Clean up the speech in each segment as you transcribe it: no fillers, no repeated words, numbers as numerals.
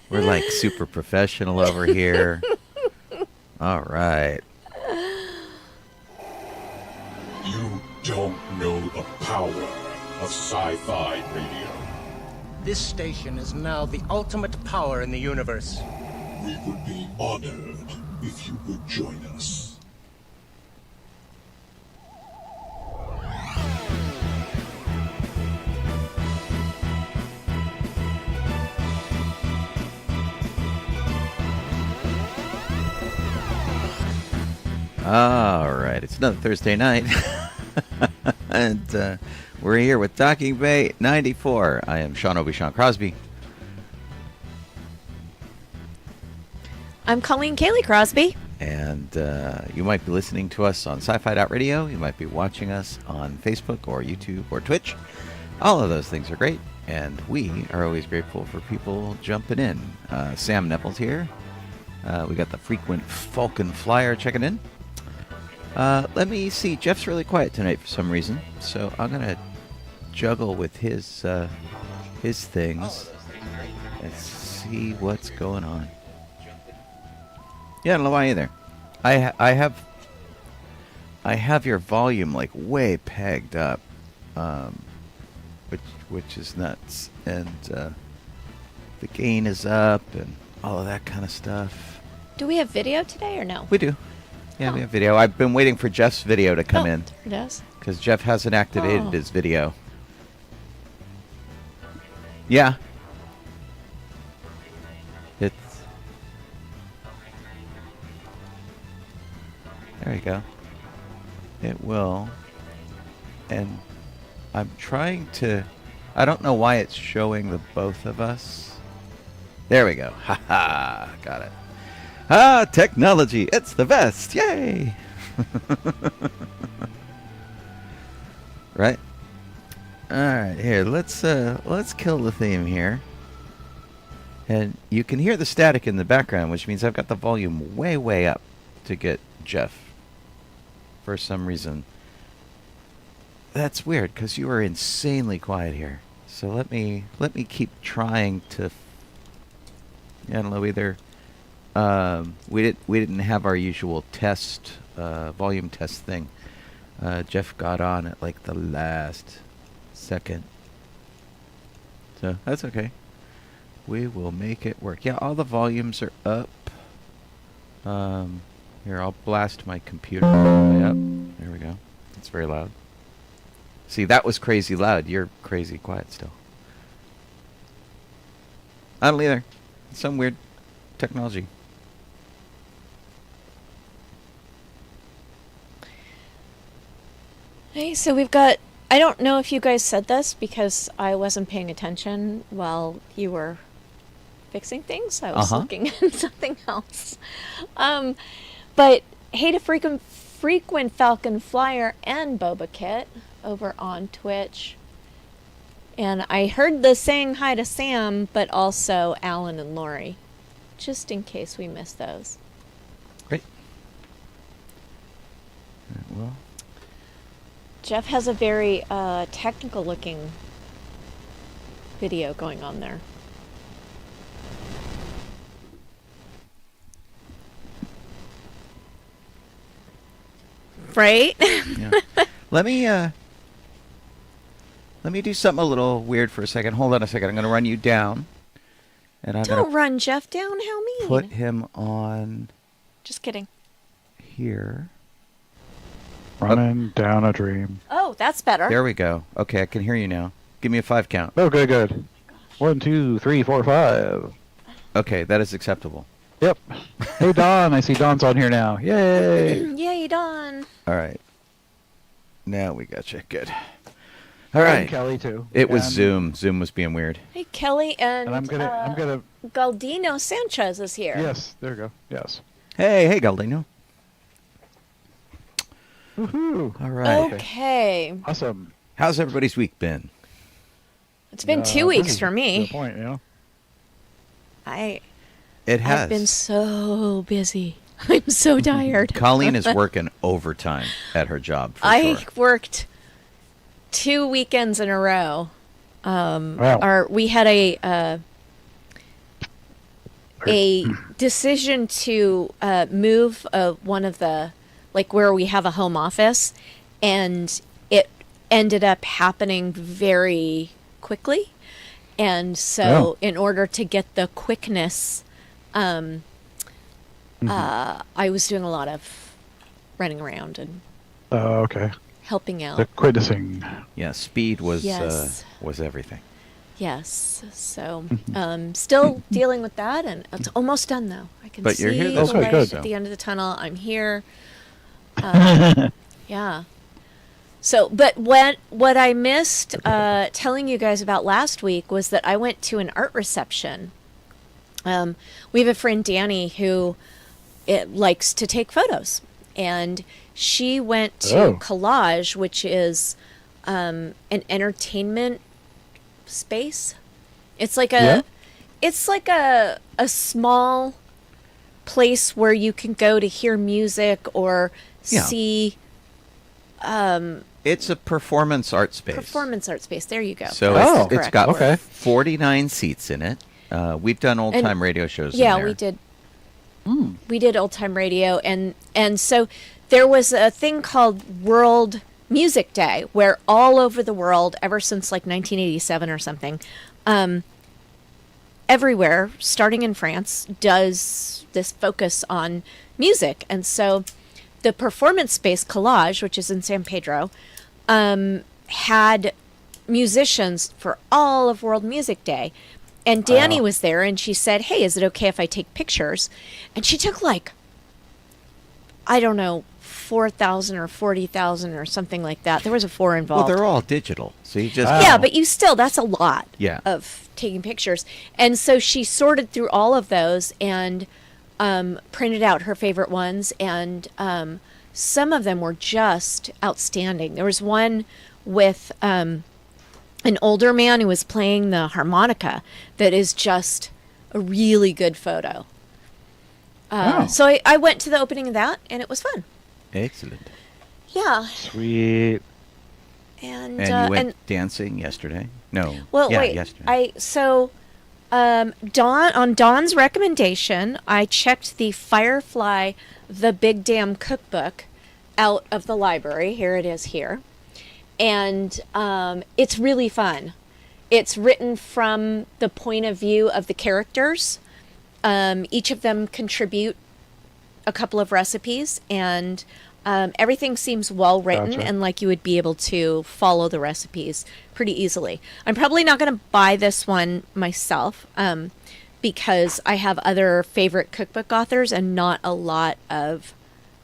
We're like super professional over here. All right. You don't know the power of sci-fi radio. This station is now the ultimate power in the universe. We would be honored if you would join us. All right. It's another Thursday night. And we're here with Docking Bay 94. I am Sean Obi-Shawn Crosby. I'm Colleen Kaylee Crosby. And you might be listening to us on sci-fi.radio. You might be watching us on Facebook or YouTube or Twitch. All of those things are great. And we are always grateful for people jumping in. Sam Neville's here. We got the frequent Falcon Flyer checking in. Let me see. Jeff's really quiet tonight for some reason. So I'm going to juggle with his things and see what's going on. Yeah, I don't know why either. I have your volume like way pegged up, which is nuts, and the gain is up and all of that kind of stuff. Do we have video today or no? We do. Yeah, we have video. I've been waiting for Jeff's video to come in. It does. Because Jeff hasn't activated his video. Yeah. It's... There you go. It will. And I'm trying to... I don't know why it's showing the both of us. There we go. Ha ha. Got it. Ah, technology. It's the best. Yay. Right. All right. Here, let's kill the theme here. And you can hear the static in the background, which means I've got the volume way, way up to get Jeff. For some reason. That's weird because you are insanely quiet here. So let me keep trying to. I don't know either. We didn't have our usual test volume test thing. Jeff got on at like the last second, so that's okay. We will make it work. Yeah, all the volumes are up. Here, I'll blast my computer all the way up. There we go. It's very loud. See, that was crazy loud. You're crazy quiet still. I don't either. It's some weird technology. Hey, so we've got... I don't know if you guys said this because I wasn't paying attention while you were fixing things. I was looking at something else. But hey to frequent Falcon Flyer and Boba-Kit over on Twitch. And I heard the saying hi to Sam, but also Alan and Lori, just in case we missed those. Great. Well, Jeff has a very technical looking video going on there. Right? Yeah. Let me do something a little weird for a second. Hold on a second. I'm going to run you down. And I'm Don't run Jeff down. How mean. Put him on. Just kidding. Here. Running down a dream. Oh, that's better. There we go. Okay, I can hear you now. Give me a 5 count. Okay, good. 1, 2, 3, 4, 5. Okay, that is acceptable. Yep. Hey, Don. I see Don's on here now. Yay. Yay, Don. All right. Now we got you. Good. All right. And Kelly too. It was And- Zoom. Zoom was being weird. Hey, Kelly and And I'm gonna. Galdino Sanchez is here. Yes. There you go. Yes. Hey, Galdino. Woohoo. All right. Okay. Awesome. How's everybody's week been? It's been 2 weeks for me. Good point. You know. It has. I've been so busy. I'm so tired. Colleen is working overtime at her job. For I sure. worked 2 weekends in a row. Wow. We had a a decision to move one of the, like where we have a home office, and it ended up happening very quickly. And so in order to get the quickness, I was doing a lot of running around and Okay. helping out. The witnessing. Yeah, speed was Yes. was everything. Yes. So still dealing with that, and it's almost done though. I can But see you're here the this week, light so- at the end of the tunnel. I'm here. Yeah. So, but what I missed telling you guys about last week was that I went to an art reception. We have a friend, Danny, who likes to take photos, and she went to Collage, which is an entertainment space. It's like a small place where you can go to hear music or see It's a performance art space. performance art space. There you go. So That's it's correct. got 49 seats in it. We've done old time radio shows. Yeah, in there. we did. We did old time radio, and so there was a thing called World Music Day, where all over the world, ever since like 1987 or something, everywhere, starting in France, does this focus on music. And so the performance space Collage, which is in San Pedro, had musicians for all of World Music Day. And Danny was there, and she said, "Hey, is it okay if I take pictures?" And she took like, I don't know, 4,000 or 40,000 or something like that. There was a 4 Well, involved. they're all digital, so you just Yeah, but that's a lot Yeah. of taking pictures. And so she sorted through all of those and printed out her favorite ones. And some of them were just outstanding. There was one with an older man who was playing the harmonica that is just a really good photo. So I went to the opening of that, and it was fun. excellent. Yeah. Sweet. And And you went dancing yesterday? No. Well, yeah, wait. yesterday. On Dawn's recommendation, I checked the Firefly The Big Damn Cookbook out of the library. Here it is here. And it's really fun. It's written from the point of view of the characters. Each of them contribute a couple of recipes, and everything seems well written. Gotcha. And like you would be able to follow the recipes pretty easily. I'm probably not going to buy this one myself because I have other favorite cookbook authors and not a lot of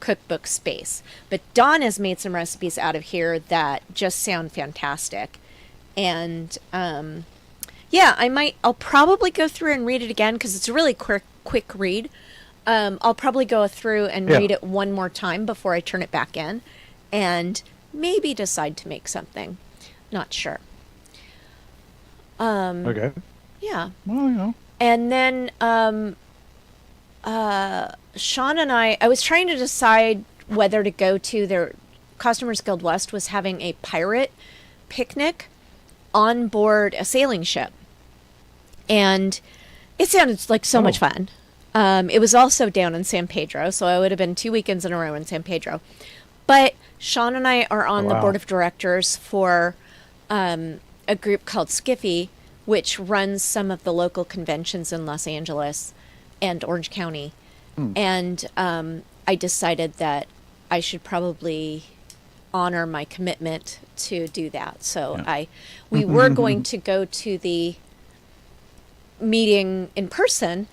cookbook space. But Dawn has made some recipes out of here that just sound fantastic. And I'll probably go through and read it again because it's a really quick read. I'll probably go through and read it one more time before I turn it back in and maybe decide to make something. Not sure. Okay. Yeah. Well, you know. And then Sean and I was trying to decide whether to go to their Costumers Guild West was having a pirate picnic on board a sailing ship. And it sounded like so much fun. It was also down in San Pedro, so I would have been 2 weekends in a row in San Pedro. But Sean and I are on the board of directors for a group called Skiffy, which runs some of the local conventions in Los Angeles and Orange County. And I decided that I should probably honor my commitment to do that. So we were going to go to the meeting in person,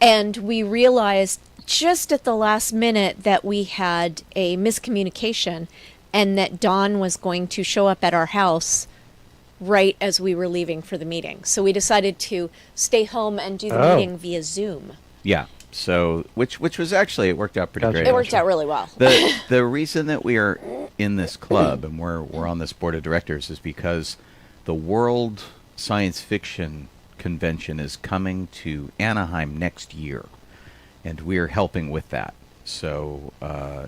and we realized just at the last minute that we had a miscommunication and that Dawn was going to show up at our house right as we were leaving for the meeting. So we decided to stay home and do the meeting via Zoom. Yeah. So, which was actually, it worked out pretty Gotcha. great. It worked out really well. The reason that we are in this club and we're on this board of directors is because the World Science Fiction Convention is coming to Anaheim next year, and we're helping with that. So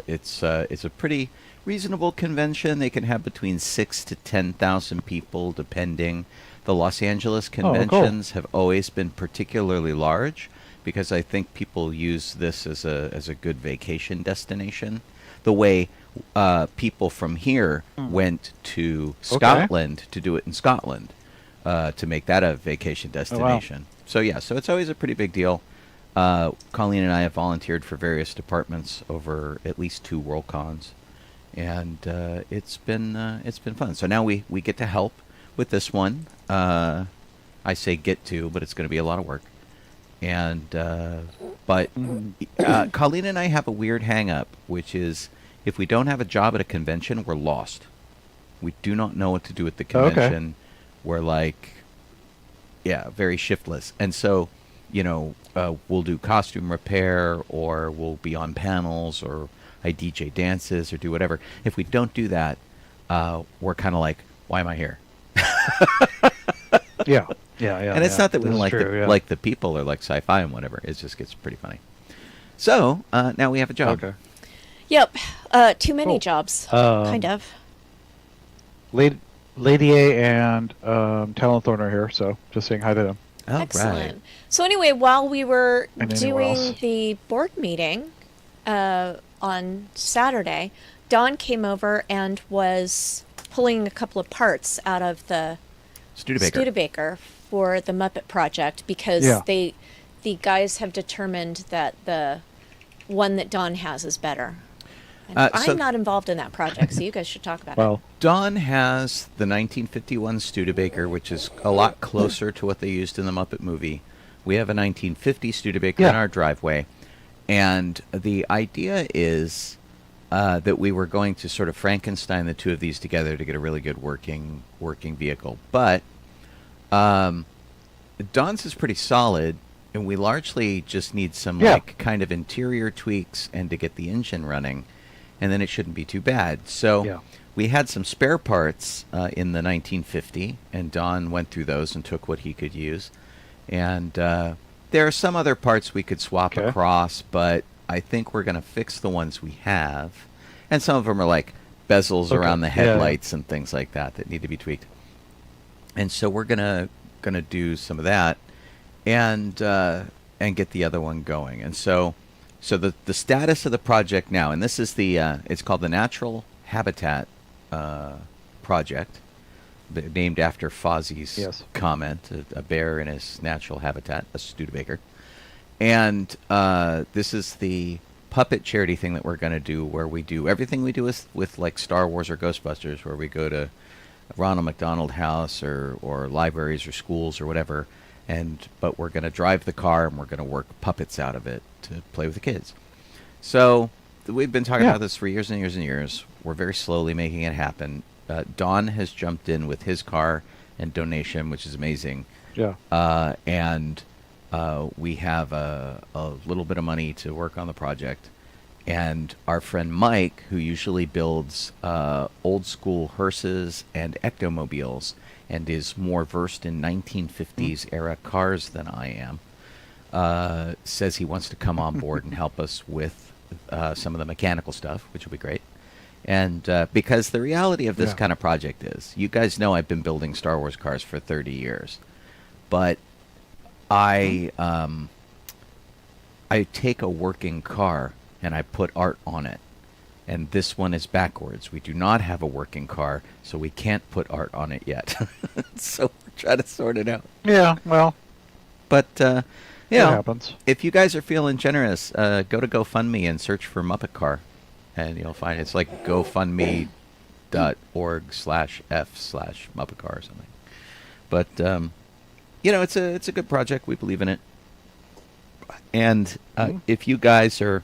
it's a pretty reasonable convention. They can have between 6,000 to 10,000 people, depending. The Los Angeles conventions have always been particularly large because I think people use this as a good vacation destination. The way people from here went to Scotland to do it in Scotland, to make that a vacation destination. So yeah, so it's always a pretty big deal. Colleen and I have volunteered for various departments over at least 2 Worldcons, and it's been fun. So now we get to help with this one. I say get to, but it's going to be a lot of work. And but Colleen and I have a weird hang-up, which is if we don't have a job at a convention, we're lost. We do not know what to do at the convention. We're like, very shiftless. And so, we'll do costume repair, or we'll be on panels, or I DJ dances, or do whatever. If we don't do that, we're kind of like, why am I here? Yeah. And it's not that we don't like the people or like sci-fi and whatever. It just gets pretty funny. So now we have a job. Okay. Yep. Too many jobs, kind of. Lady A and Talon Thorne are here, so just saying hi to them. Oh, Excellent. right. So anyway, while we were And anyone doing else. the board meeting on Saturday, Dawn came over and was pulling a couple of parts out of the Studebaker for the Muppet Project, because the guys have determined that the one that Dawn has is better. And I'm not involved in that project, so you guys should talk about it. Dawn has the 1951 Studebaker, which is a lot closer to what they used in the Muppet movie. We have a 1950 Studebaker in our driveway, and the idea is that we were going to sort of Frankenstein the two of these together to get a really good working vehicle. But Dawn's is pretty solid, and we largely just need some like kind of interior tweaks and to get the engine running, and then it shouldn't be too bad. So we had some spare parts in the 1950, and Don went through those and took what he could use. And there are some other parts we could swap across, but I think we're going to fix the ones we have. And some of them are like bezels around the headlights and things like that need to be tweaked. And so we're gonna do some of that, and get the other one going. And so the status of the project now, and this is the it's called the Natural Habitat Project, named after Fozzie's comment, a bear in his natural habitat, a Studebaker. And this is the puppet charity thing that we're going to do, where we do everything we do with like Star Wars or Ghostbusters, where we go to Ronald McDonald House or libraries or schools or whatever, but we're going to drive the car and we're going to work puppets out of it to play with the kids. So we've been talking about this for years and years and years. We're very slowly making it happen. Don has jumped in with his car and donation, which is amazing. And we have a little bit of money to work on the project. And our friend Mike, who usually builds old school hearses and ectomobiles and is more versed in 1950s era cars than I am, says he wants to come on board and help us with some of the mechanical stuff, which will be great. And because the reality of this kind of project is, you guys know I've been building Star Wars cars for 30 years, but I take a working car and I put art on it. And this one is backwards. We do not have a working car, so we can't put art on it yet. So we're trying to sort it out. Yeah, well. But, it happens. If you guys are feeling generous, go to GoFundMe and search for Muppet Car. And you'll find it's like gofundme.org/f/Muppet Car or something. But, it's a good project. We believe in it. And if you guys are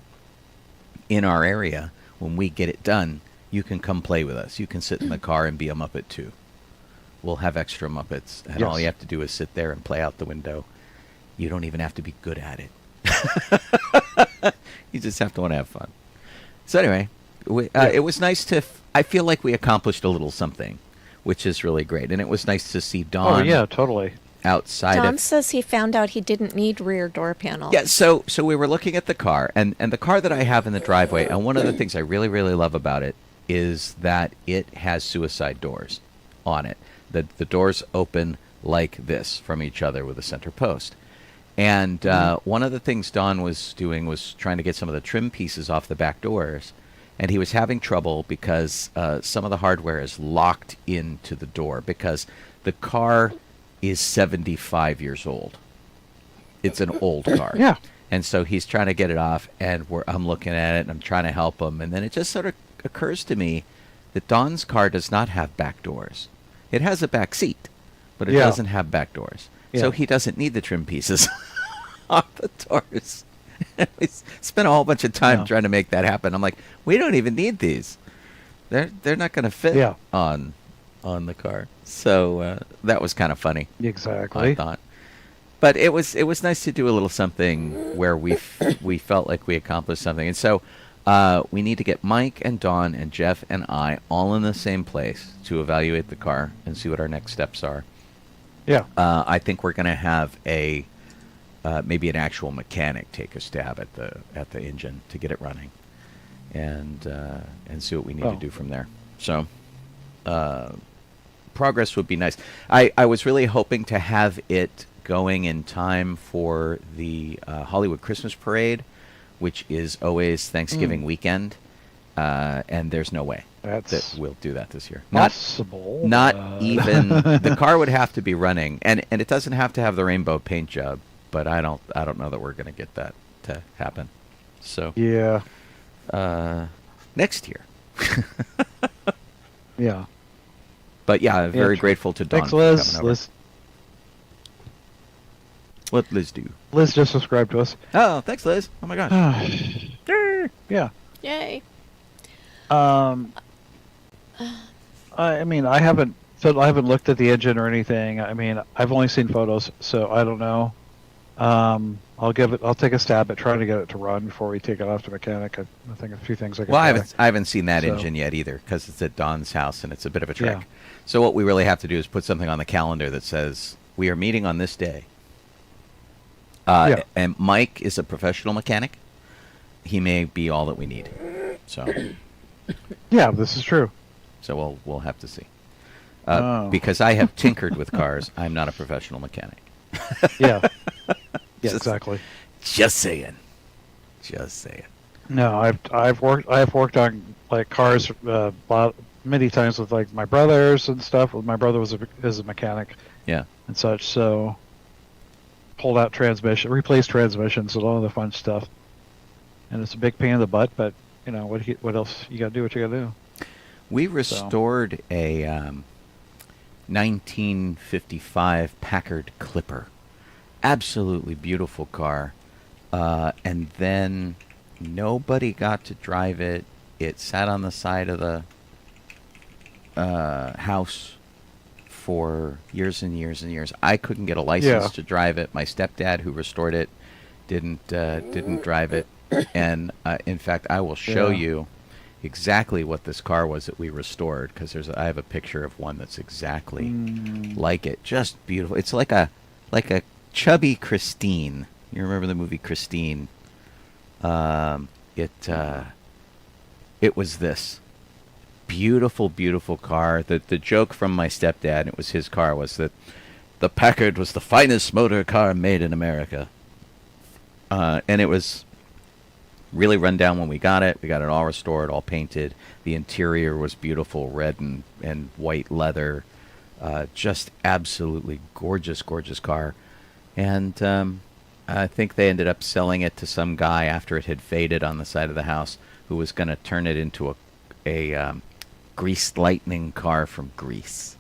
in our area, when we get it done, you can come play with us. You can sit in the car and be a Muppet too. We'll have extra Muppets, and all you have to do is sit there and play out the window. You don't even have to be good at it. You just have to want to have fun. So anyway, it was nice to... I feel like we accomplished a little something, which is really great. And it was nice to see Dawn... Oh, yeah, totally. Outside Don says he found out he didn't need rear door panels. Yeah, so we were looking at the car, and the car that I have in the driveway, and one of the things I really, really love about it is that it has suicide doors on it. The doors open like this from each other with a center post. And one of the things Don was doing was trying to get some of the trim pieces off the back doors. And he was having trouble because some of the hardware is locked into the door because the car is 75 years old. It's an old car. Yeah. And so he's trying to get it off, and I'm looking at it, and I'm trying to help him. And then it just sort of occurs to me that Don's car does not have back doors. It has a back seat, but it doesn't have back doors. Yeah. So he doesn't need the trim pieces on the doors. We spent a whole bunch of time trying to make that happen. I'm like, we don't even need these. They're not going to fit on the car. So that was kind of funny. Exactly. I thought. But it was nice to do a little something where we felt like we accomplished something. And so we need to get Mike and Dawn and Jeff and I all in the same place to evaluate the car and see what our next steps are. Yeah. I think we're going to have maybe an actual mechanic take a stab at the engine to get it running, and see what we need to do from there. So progress would be nice. I was really hoping to have it going in time for the Hollywood Christmas Parade, which is always Thanksgiving weekend, and there's no way that we'll do that this year. Possible. Not even the car would have to be running, and it doesn't have to have the rainbow paint job. But I don't know that we're going to get that to happen. So yeah, next year. Yeah. But yeah, very grateful to Dawn. Thanks, for Liz. coming over. Liz. What Liz do? Liz just subscribed to us. Oh, thanks, Liz. Oh my gosh. Yeah. Yay. I mean, I haven't looked at the engine or anything. I mean, I've only seen photos, so I don't know. I'll take a stab at trying to get it to run before we take it off to mechanic. I think a few things I can. Well, I haven't seen that engine yet either because it's at Don's house and it's a bit of a trek. Yeah. So what we really have to do is put something on the calendar that says we are meeting on this day. And Mike is a professional mechanic. He may be all that we need. So. Yeah, this is true. So we'll have to see. Because I have tinkered with cars, I'm not a professional mechanic. Yeah. Yeah, exactly. Just saying. No, I've worked on like cars many times with like my brothers and stuff. My brother is a mechanic. Yeah. And such, so pulled out replaced transmissions and all the fun stuff. And it's a big pain in the butt, but you know what else you gotta do? What you gotta do? We restored a 1955 Packard Clipper. Absolutely beautiful car. And then nobody got to drive it. It sat on the side of the house for years and years and years. I couldn't get a license to drive it. My stepdad, who restored it, didn't drive it. And in fact, I will show you exactly what this car was that we restored because I have a picture of one that's exactly like it. Just beautiful. It's like a chubby Christine. You remember the movie Christine? It was this beautiful, beautiful car. The joke from my stepdad, and it was his car, was that the Packard was the finest motor car made in America. And it was really run down when we got it. We got it all restored, all painted. The interior was beautiful, red and white leather. Just absolutely gorgeous, gorgeous car. And I think they ended up selling it to some guy after it had faded on the side of the house, who was going to turn it into a greased lightning car from Greece.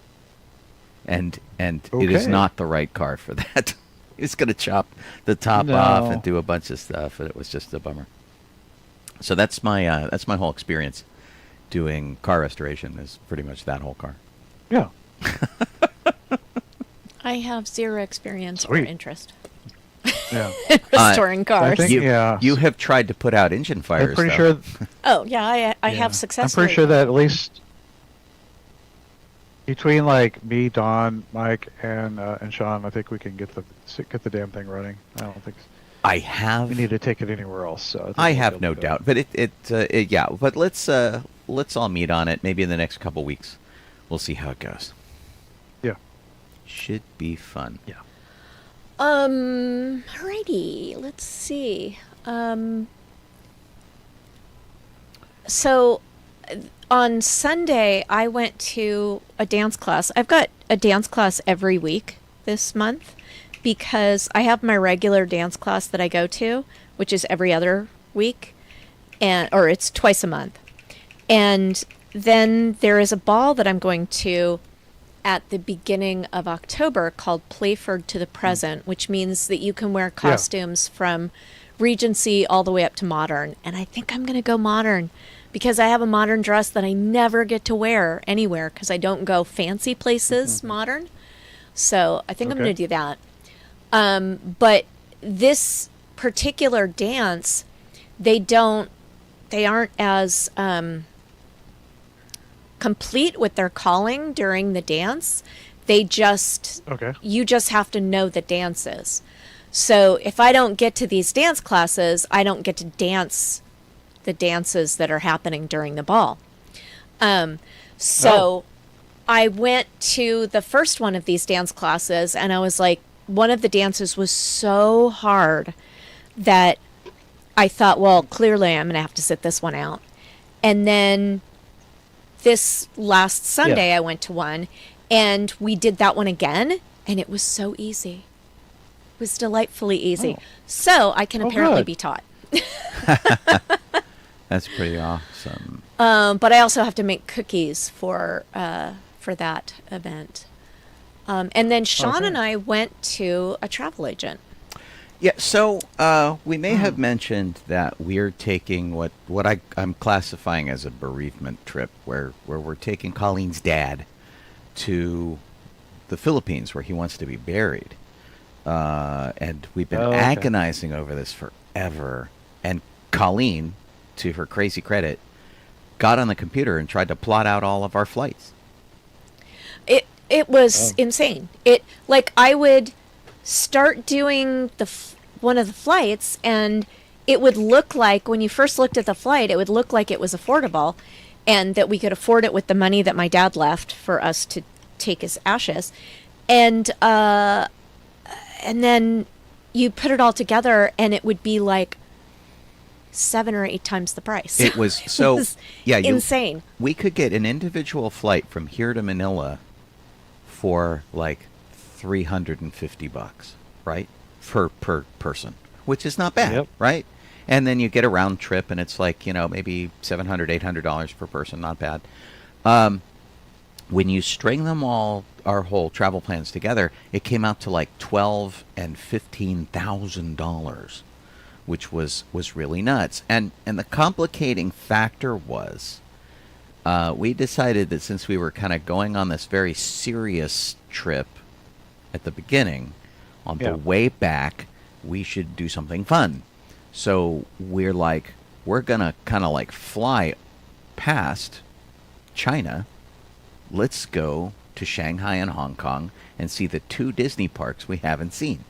And it is not the right car for that. He's going to chop the top off and do a bunch of stuff, and it was just a bummer. So that's my whole experience doing car restoration, is pretty much that whole car. Yeah. I have zero experience or Sweet. interest Yeah. in restoring cars. I think- You have tried to put out engine fires. I'm pretty though. sure. Oh yeah, I have successfully. I'm pretty sure that at least between like me, Don, Mike, and Sean, I think we can get the damn thing running. I don't think I have. we need to take it anywhere else. So I have no doubt, but yeah. But let's all meet on it. Maybe in the next couple weeks, we'll see how it goes. Yeah. Should be fun. Yeah. Alrighty, let's see. So on Sunday, I went to a dance class. I've got a dance class every week this month because I have my regular dance class that I go to, which is every other week, or it's twice a month. And then there is a ball that I'm going to at the beginning of October called Playford to the Present, which means that you can wear costumes from Regency all the way up to modern. And I think I'm going to go modern because I have a modern dress that I never get to wear anywhere because I don't go fancy places modern. So I think I'm going to do that. But this particular dance, they aren't as complete with their calling during the dance. You just have to know the dances. So if I don't get to these dance classes, I don't get to dance the dances that are happening during the ball. I went to the first one of these dance classes, and I was like, one of the dances was so hard that I thought, well, clearly I'm going to have to sit this one out. And then this last Sunday, I went to one, and we did that one again, and it was so easy. It was delightfully easy. So I can apparently be taught. That's pretty awesome. But I also have to make cookies for that event. And then Sean and I went to a travel agent. Yeah, so we may have mentioned that we're taking what I'm classifying as a bereavement trip, where we're taking Colleen's dad to the Philippines, where he wants to be buried. And we've been agonizing over this forever. And Colleen, to her crazy credit, got on the computer and tried to plot out all of our flights. It was insane. I would start doing one of the flights, and it would look like, when you first looked at the flight, it would look like it was affordable and that we could afford it with the money that my dad left for us to take his ashes. And then you put it all together and it would be like 7 or 8 times the price. It was so insane. We could get an individual flight from here to Manila for like $350, right? Per person, which is not bad, right? And then you get a round trip, and it's like, maybe $700, $800 per person, not bad. When you string them all, our whole travel plans together, it came out to like $12,000 and $15,000, which was really nuts. And the complicating factor was, we decided that since we were kind of going on this very serious trip at the beginning, on the way back, we should do something fun. So we're going to kind of like fly past China. Let's go to Shanghai and Hong Kong and see the 2 Disney parks we haven't seen.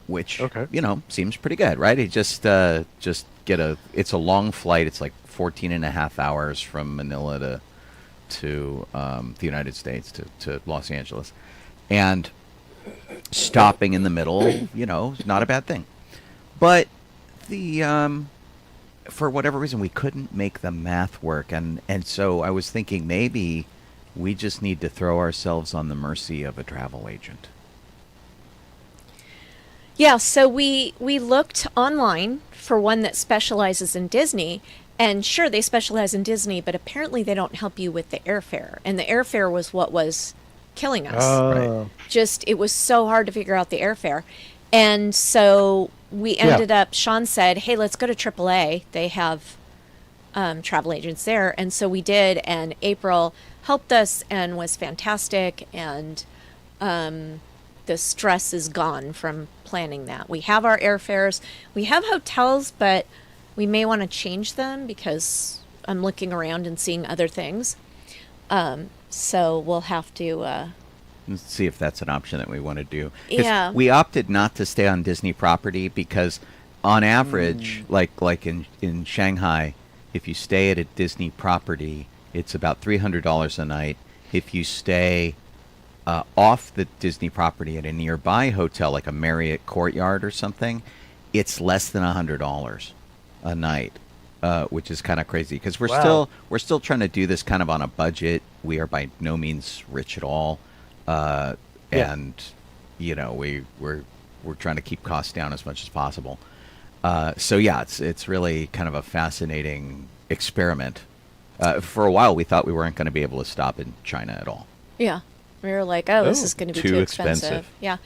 Which, seems pretty good, right? It just it's a long flight. It's like 14 and a half hours from Manila to the United States, to Los Angeles. And stopping in the middle, is not a bad thing. But for whatever reason, we couldn't make the math work. And so I was thinking maybe we just need to throw ourselves on the mercy of a travel agent. Yeah, so we looked online for one that specializes in Disney. And sure, they specialize in Disney, but apparently they don't help you with the airfare. And the airfare was what was killing us. Right. It was so hard to figure out the airfare. And so we ended up, Sean said, hey, let's go to AAA. They have travel agents there. And so we did, and April helped us and was fantastic. And the stress is gone from planning that. We have our airfares. We have hotels, but we may want to change them because I'm looking around and seeing other things. So we'll have to let's see if that's an option that we want to do. Yeah. We opted not to stay on Disney property because on average, like in Shanghai, if you stay at a Disney property, it's about $300 a night. If you stay off the Disney property at a nearby hotel, like a Marriott Courtyard or something, it's less than $100 a night, which is kind of crazy because we're still trying to do this kind of on a budget. We are by no means rich at all, and you know we're trying to keep costs down as much as possible. So yeah, it's really kind of a fascinating experiment. For a while, we thought we weren't going to be able to stop in China at all. Yeah. We were like, oh, this is going to be too expensive. Yeah.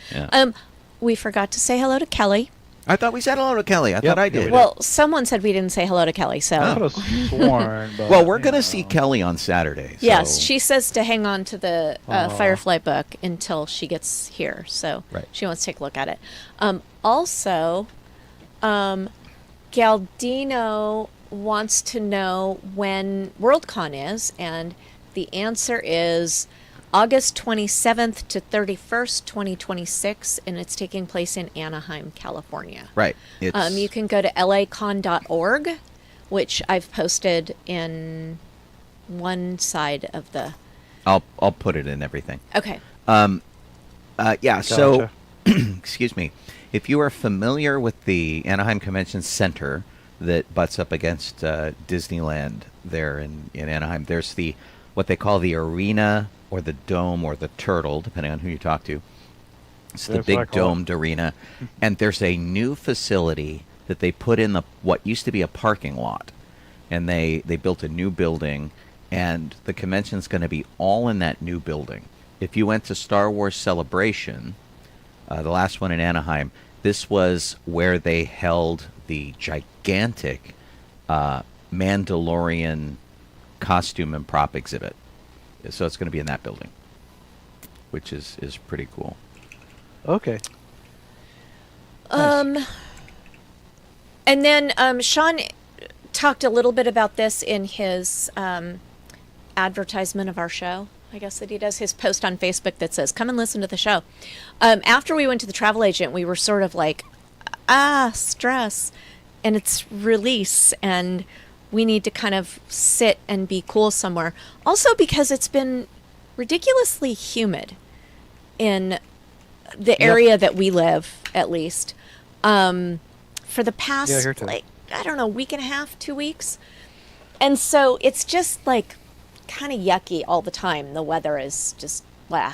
We forgot to say hello to Kelly. I thought we said hello to Kelly. I thought I did. Well, someone said we didn't say hello to Kelly, so. I could have sworn. But, well, we're going to see Kelly on Saturday. So. Yes, she says to hang on to the Firefly book until she gets here, so she wants to take a look at it. Also, Galdino wants to know when Worldcon is, and the answer is August 27th to 31st, 2026, and it's taking place in Anaheim, California. Right. You can go to lacon.org, which I've posted in one side of the... I'll put it in everything. Okay. So, excuse me. If you are familiar with the Anaheim Convention Center that butts up against Disneyland there in Anaheim, there's what they call the arena or the dome or the turtle, depending on who you talk to. It's the big domed arena. And there's a new facility that they put in what used to be a parking lot. And they built a new building, and the convention's going to be all in that new building. If you went to Star Wars Celebration, the last one in Anaheim, this was where they held the gigantic Mandalorian costume and prop exhibit. So it's going to be in that building, which is pretty cool. Okay. And then Sean talked a little bit about this in his advertisement of our show. I guess that he does his post on Facebook that says, come and listen to the show. After we went to the travel agent, we were sort of like, stress. And it's release. And we need to kind of sit and be cool somewhere. Also because it's been ridiculously humid in the area that we live, at least, for the past, week and a half, 2 weeks. And so it's just like kind of yucky all the time. The weather is just blah.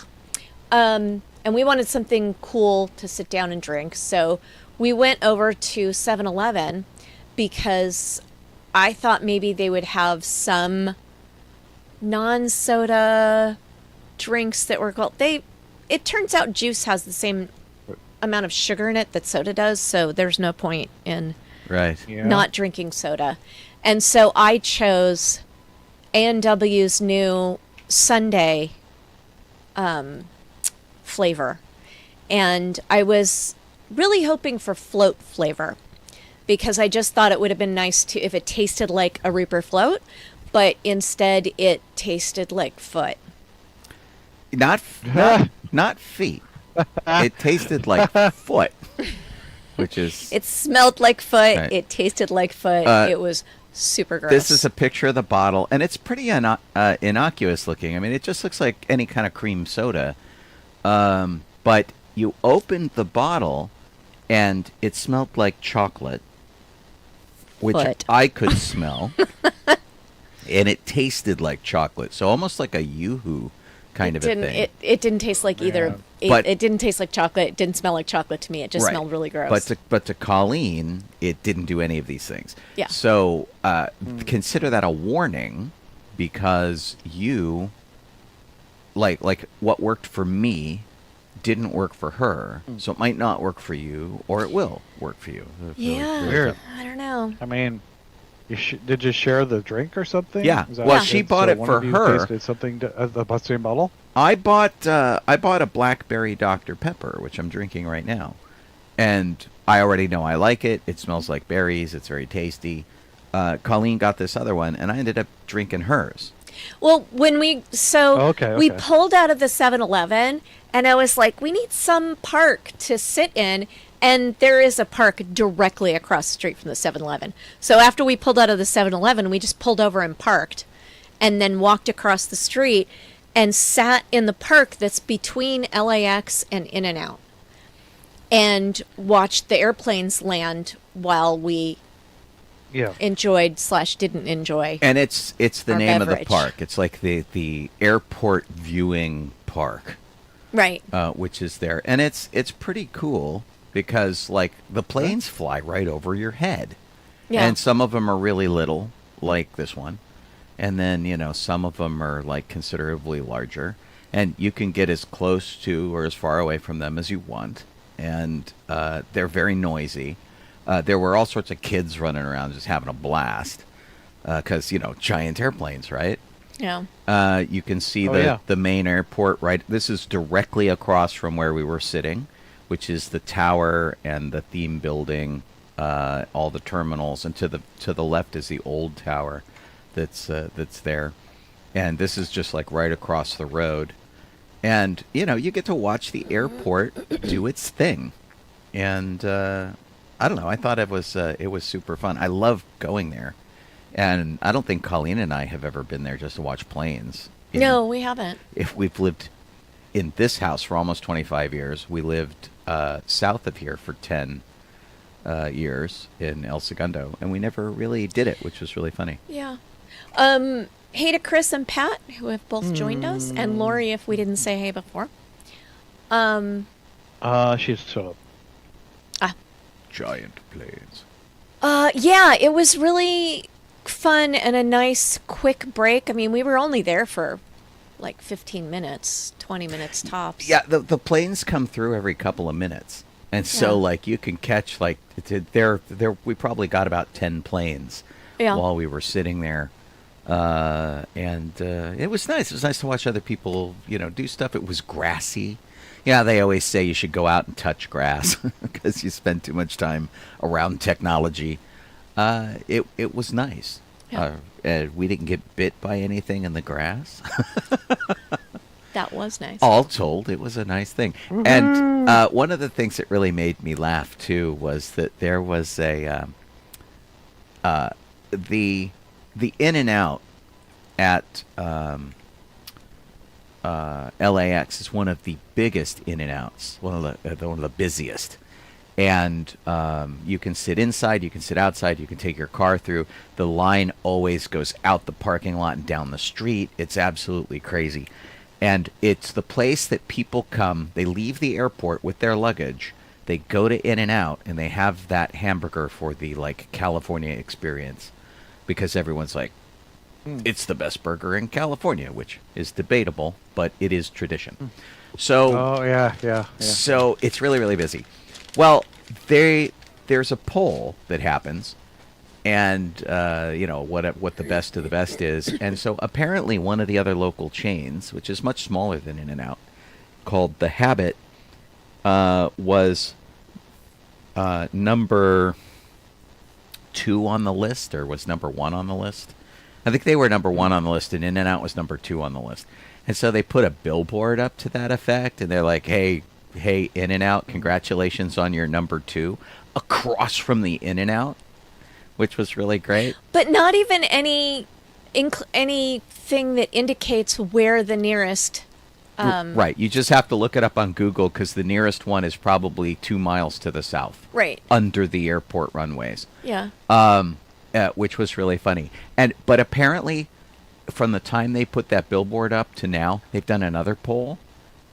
And we wanted something cool to sit down and drink. So we went over to 7-Eleven because I thought maybe they would have some non-soda drinks that were called... It turns out juice has the same amount of sugar in it that soda does, so there's no point in not drinking soda. And so I chose A&W's new Sunday flavor. And I was really hoping for float flavor, because I just thought it would have been nice if it tasted like a Reaper float, but instead it tasted like foot. Not feet. It tasted like foot, which is... It smelled like foot. Right. It tasted like foot. It was super gross. This is a picture of the bottle, and it's pretty innocuous looking. I mean, it just looks like any kind of cream soda. But you opened the bottle, and it smelled like chocolate, which I could smell. And it tasted like chocolate, so almost like a Yoo-hoo kind of a thing. It didn't taste like either. It didn't taste like chocolate. It didn't smell like chocolate to me. It just smelled really gross. But to Colleen, it didn't do any of these things. Yeah. So consider that a warning, because you, like what worked for me didn't work for her. So it might not work for you, or it will work for you. Yeah. Weird. I don't know. I mean, did you share the drink or something? Yeah. Well, she bought it for her. Tasted something about the same bottle. I bought a blackberry Dr. Pepper, which I'm drinking right now, and I already know I like it. It smells like berries. It's very tasty. Colleen got this other one, and I ended up drinking hers. Well, when we pulled out of the 7-Eleven, and I was like, we need some park to sit in. And there is a park directly across the street from the 7-Eleven. So after we pulled out of the 7-Eleven, we just pulled over and parked, and then walked across the street. and sat in the park that's between LAX and In-N-Out and watched the airplanes land while we enjoyed / didn't enjoy. And it's the our name of beverage. the park. It's like the airport viewing park, Right. which is there, and it's pretty cool because like the planes fly right over your head, Yeah. and some of them are really little, like this one, and then some of them are like considerably larger, and you can get as close to or as far away from them as you want, and they're very noisy. There were all sorts of kids running around just having a blast because, giant airplanes, right? Yeah. You can see Oh, the main airport, right? This is directly across from where we were sitting, which is the tower and the theme building, all the terminals. And to the left is the old tower that's there. And this is just like right across the road. And, you get to watch the airport do its thing. And I don't know. I thought it was super fun. I love going there, and I don't think Colleen and I have ever been there just to watch planes. No, we haven't. If we've lived in this house for almost 25 years, we lived south of here for 10 years in El Segundo, and we never really did it, which was really funny. Yeah. Hey to Chris and Pat, who have both joined us, and Lori, if we didn't say hey before. She's still up. Giant planes. Yeah, it was really fun and a nice quick break. I mean, we were only there for like 15 minutes, 20 minutes tops. Yeah, the planes come through every couple of minutes. And so, Yeah. like, you can catch, like, there. We probably got about 10 planes Yeah. while we were sitting there. And it was nice. It was nice to watch other people, do stuff. It was grassy. Yeah, they always say you should go out and touch grass because you spend too much time around technology. It was nice. Yeah. We didn't get bit by anything in the grass. That was nice. All told, it was a nice thing. And one of the things that really made me laugh too was that there was the In-N-Out at LAX is one of the biggest In-N-Outs, one of the busiest. And you can sit inside, you can sit outside, you can take your car through. The line always goes out the parking lot and down the street. It's absolutely crazy. And it's the place that people come, they leave the airport with their luggage, they go to In-N-Out, and they have that hamburger for the, like, California experience. Because everyone's like, it's the best burger in California, which is debatable, but it is tradition. So, Oh, yeah. so it's really, really busy. Well, there's a poll that happens, and what the best of the best is, and so apparently one of the other local chains, which is much smaller than In-N-Out, called The Habit, was number 2 on the list, or was number 1 on the list. I think they were number 1 on the list, and In-N-Out was number 2 on the list. And so they put a billboard up to that effect, and they're like, hey, In-N-Out, congratulations on your number 2, across from the In-N-Out, which was really great. But not even anything that indicates where the nearest. Right, you just have to look it up on Google, because the nearest one is probably 2 miles to the south. Right. Under the airport runways. Yeah. Which was really funny. But apparently, from the time they put that billboard up to now, they've done another poll,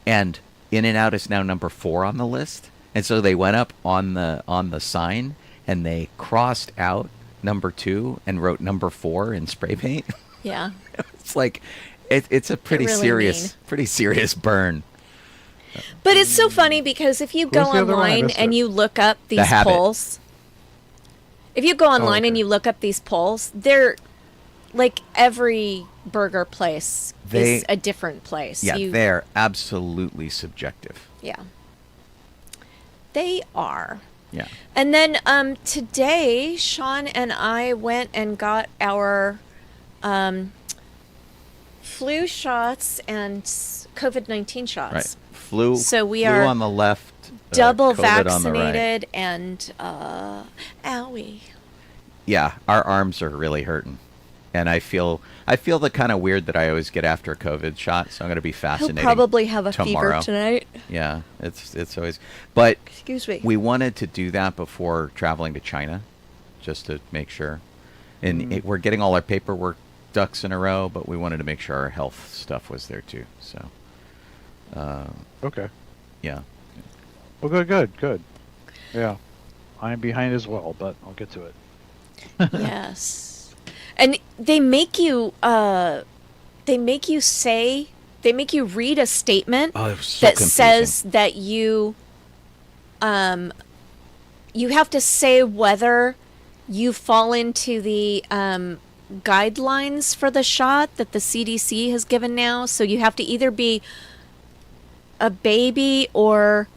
and In-N-Out is now number 4 on the list. And so they went up on the sign, and they crossed out number 2 and wrote number 4 in spray paint. Yeah. It's like it's a pretty really serious burn. But it's so funny because if you go Who's the other one? I online missed and it. you look up The these Habit. polls, if you go online and okay. you look up these polls, they're like every burger place is a different place. Yeah, they're absolutely subjective. Yeah. They are. Yeah. And then today, Sean and I went and got our flu shots and COVID-19 shots. Right. Flu So we flu are on the left, Double COVID on the right. vaccinated and owie. Yeah, our arms are really hurting. And I feel the kind of weird that I always get after a COVID shot, so I'm going to be He'll fascinating. probably have a tomorrow. fever tonight. Yeah, it's always. But Excuse me. we wanted to do that before traveling to China, just to make sure. And we're getting all our paperwork ducks in a row, but we wanted to make sure our health stuff was there too. So. Okay. Yeah. Well, good. Yeah. I'm behind as well, but I'll get to it. Yes. And they make you read a statement Oh, it was so that confusing. says that you have to say whether you fall into the guidelines for the shot that the CDC has given now. So you have to either be a baby or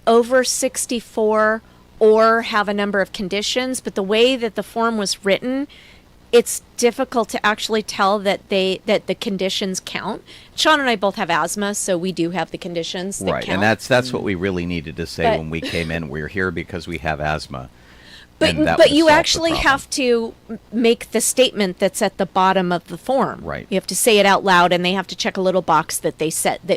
over 64 or have a number of conditions. But the way that the form was written, it's difficult to actually tell that the conditions count. Sean and I both have asthma, so we do have the conditions that Right, count. and that's what we really needed to say But- when we came in. We're here because we have asthma. But and that but would you solve the actually problem. have to make the statement that's at the bottom of the form. Right. You have to say it out loud, and they have to check a little box that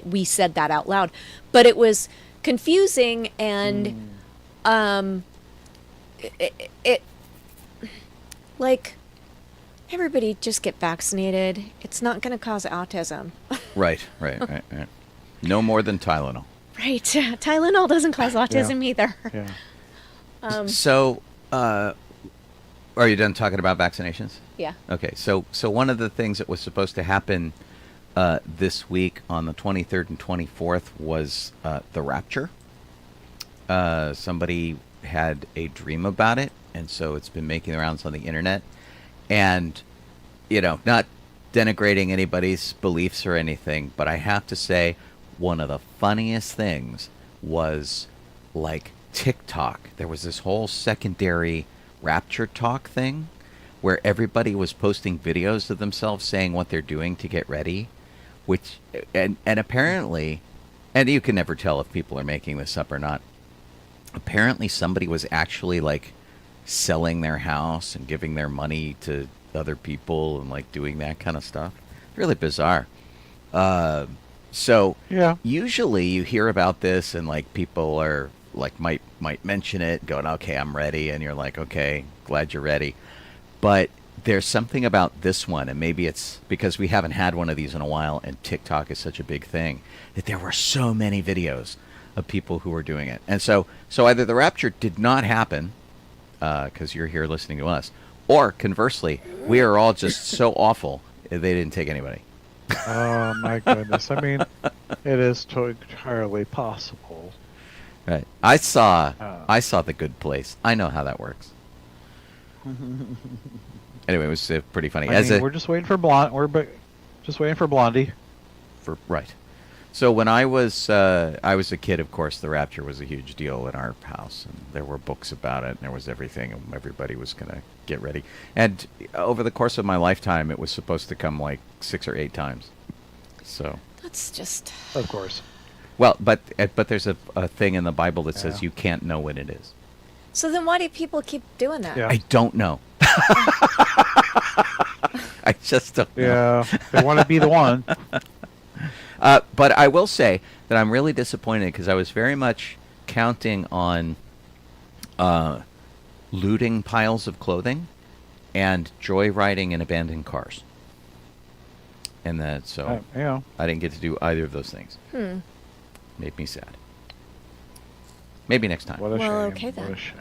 we said that out loud. But it was confusing, and it like everybody just get vaccinated. It's not going to cause autism. Right. No more than Tylenol. Right. Tylenol doesn't cause autism either. Yeah. So, are you done talking about vaccinations? Yeah. Okay. So one of the things that was supposed to happen this week on the 23rd and 24th was the rapture. Somebody had a dream about it, and so it's been making the rounds on the internet. And, not denigrating anybody's beliefs or anything, but I have to say one of the funniest things was like TikTok. There was this whole secondary rapture talk thing where everybody was posting videos of themselves saying what they're doing to get ready, which and apparently, and you can never tell if people are making this up or not. Apparently somebody was actually like selling their house and giving their money to other people and like doing that kind of stuff. Really bizarre. So Yeah. usually you hear about this and like people are like might mention it, going, okay, I'm ready, and you're like, okay, glad you're ready. But there's something about this one, and maybe it's because we haven't had one of these in a while and TikTok is such a big thing, that there were so many videos of people who were doing it. And so either the rapture did not happen because you're here listening to us, or conversely, we are all just so awful they didn't take anybody. Oh my goodness. I mean, it is entirely possible. Right. I saw The Good Place. I know how that works. Anyway, it was pretty funny. We're just waiting for just waiting for Blondie. Right. So when I was a kid, of course, the rapture was a huge deal in our house, and there were books about it, and there was everything, and everybody was going to get ready. And over the course of my lifetime, it was supposed to come like 6 or 8 times. So. That's just. Of course. Well, but there's a thing in the Bible that says Yeah. you can't know when it is. So then why do people keep doing that? Yeah. I don't know. I just don't know. Yeah. They want to be the one. But I will say that I'm really disappointed because I was very much counting on looting piles of clothing and joyriding in abandoned cars. And that, so Yeah. I didn't get to do either of those things. Made me sad. Maybe next time. What a Well, shame. okay then. What a shame.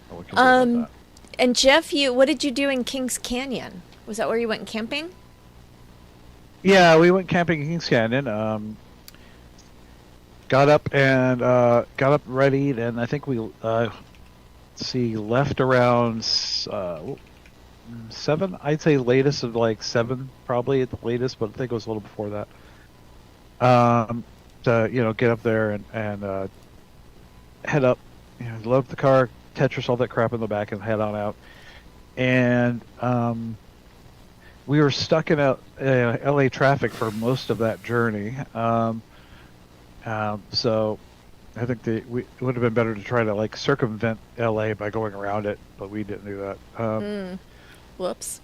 What can we do about And Jeff, what did you do in Kings Canyon? Was that where you went camping? that? Yeah, we went camping in Kings Canyon. Got up ready, and I think we left around 7. I'd say latest of like 7, probably at the latest, but I think it was a little before that. To get up there and head up, load up the car, Tetris all that crap in the back, and head on out. And we were stuck in LA traffic for most of that journey. So I think it would have been better to try to like circumvent LA by going around it, but we didn't do that. Whoops.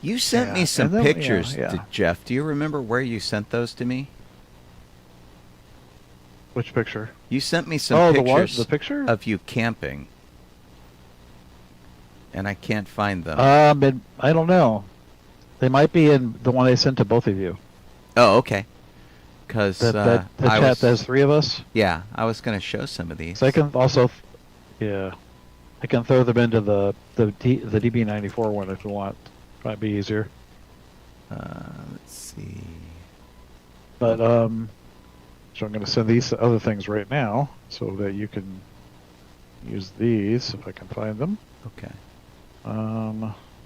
You sent me Yeah, some and then- pictures, yeah. Jeff. Do you remember where you sent those to me? Which picture? You sent me some Oh, pictures the picture? of you camping. And I can't find them. I don't know. They might be in the one I sent to both of you. Oh, okay. Because The chat that has 3 of us. Yeah, I was going to show some of these. So I can also, I can throw them into the DB94 one if you want. Might be easier. Let's see. But so I'm going to send these other things right now so that you can use these if I can find them. Okay.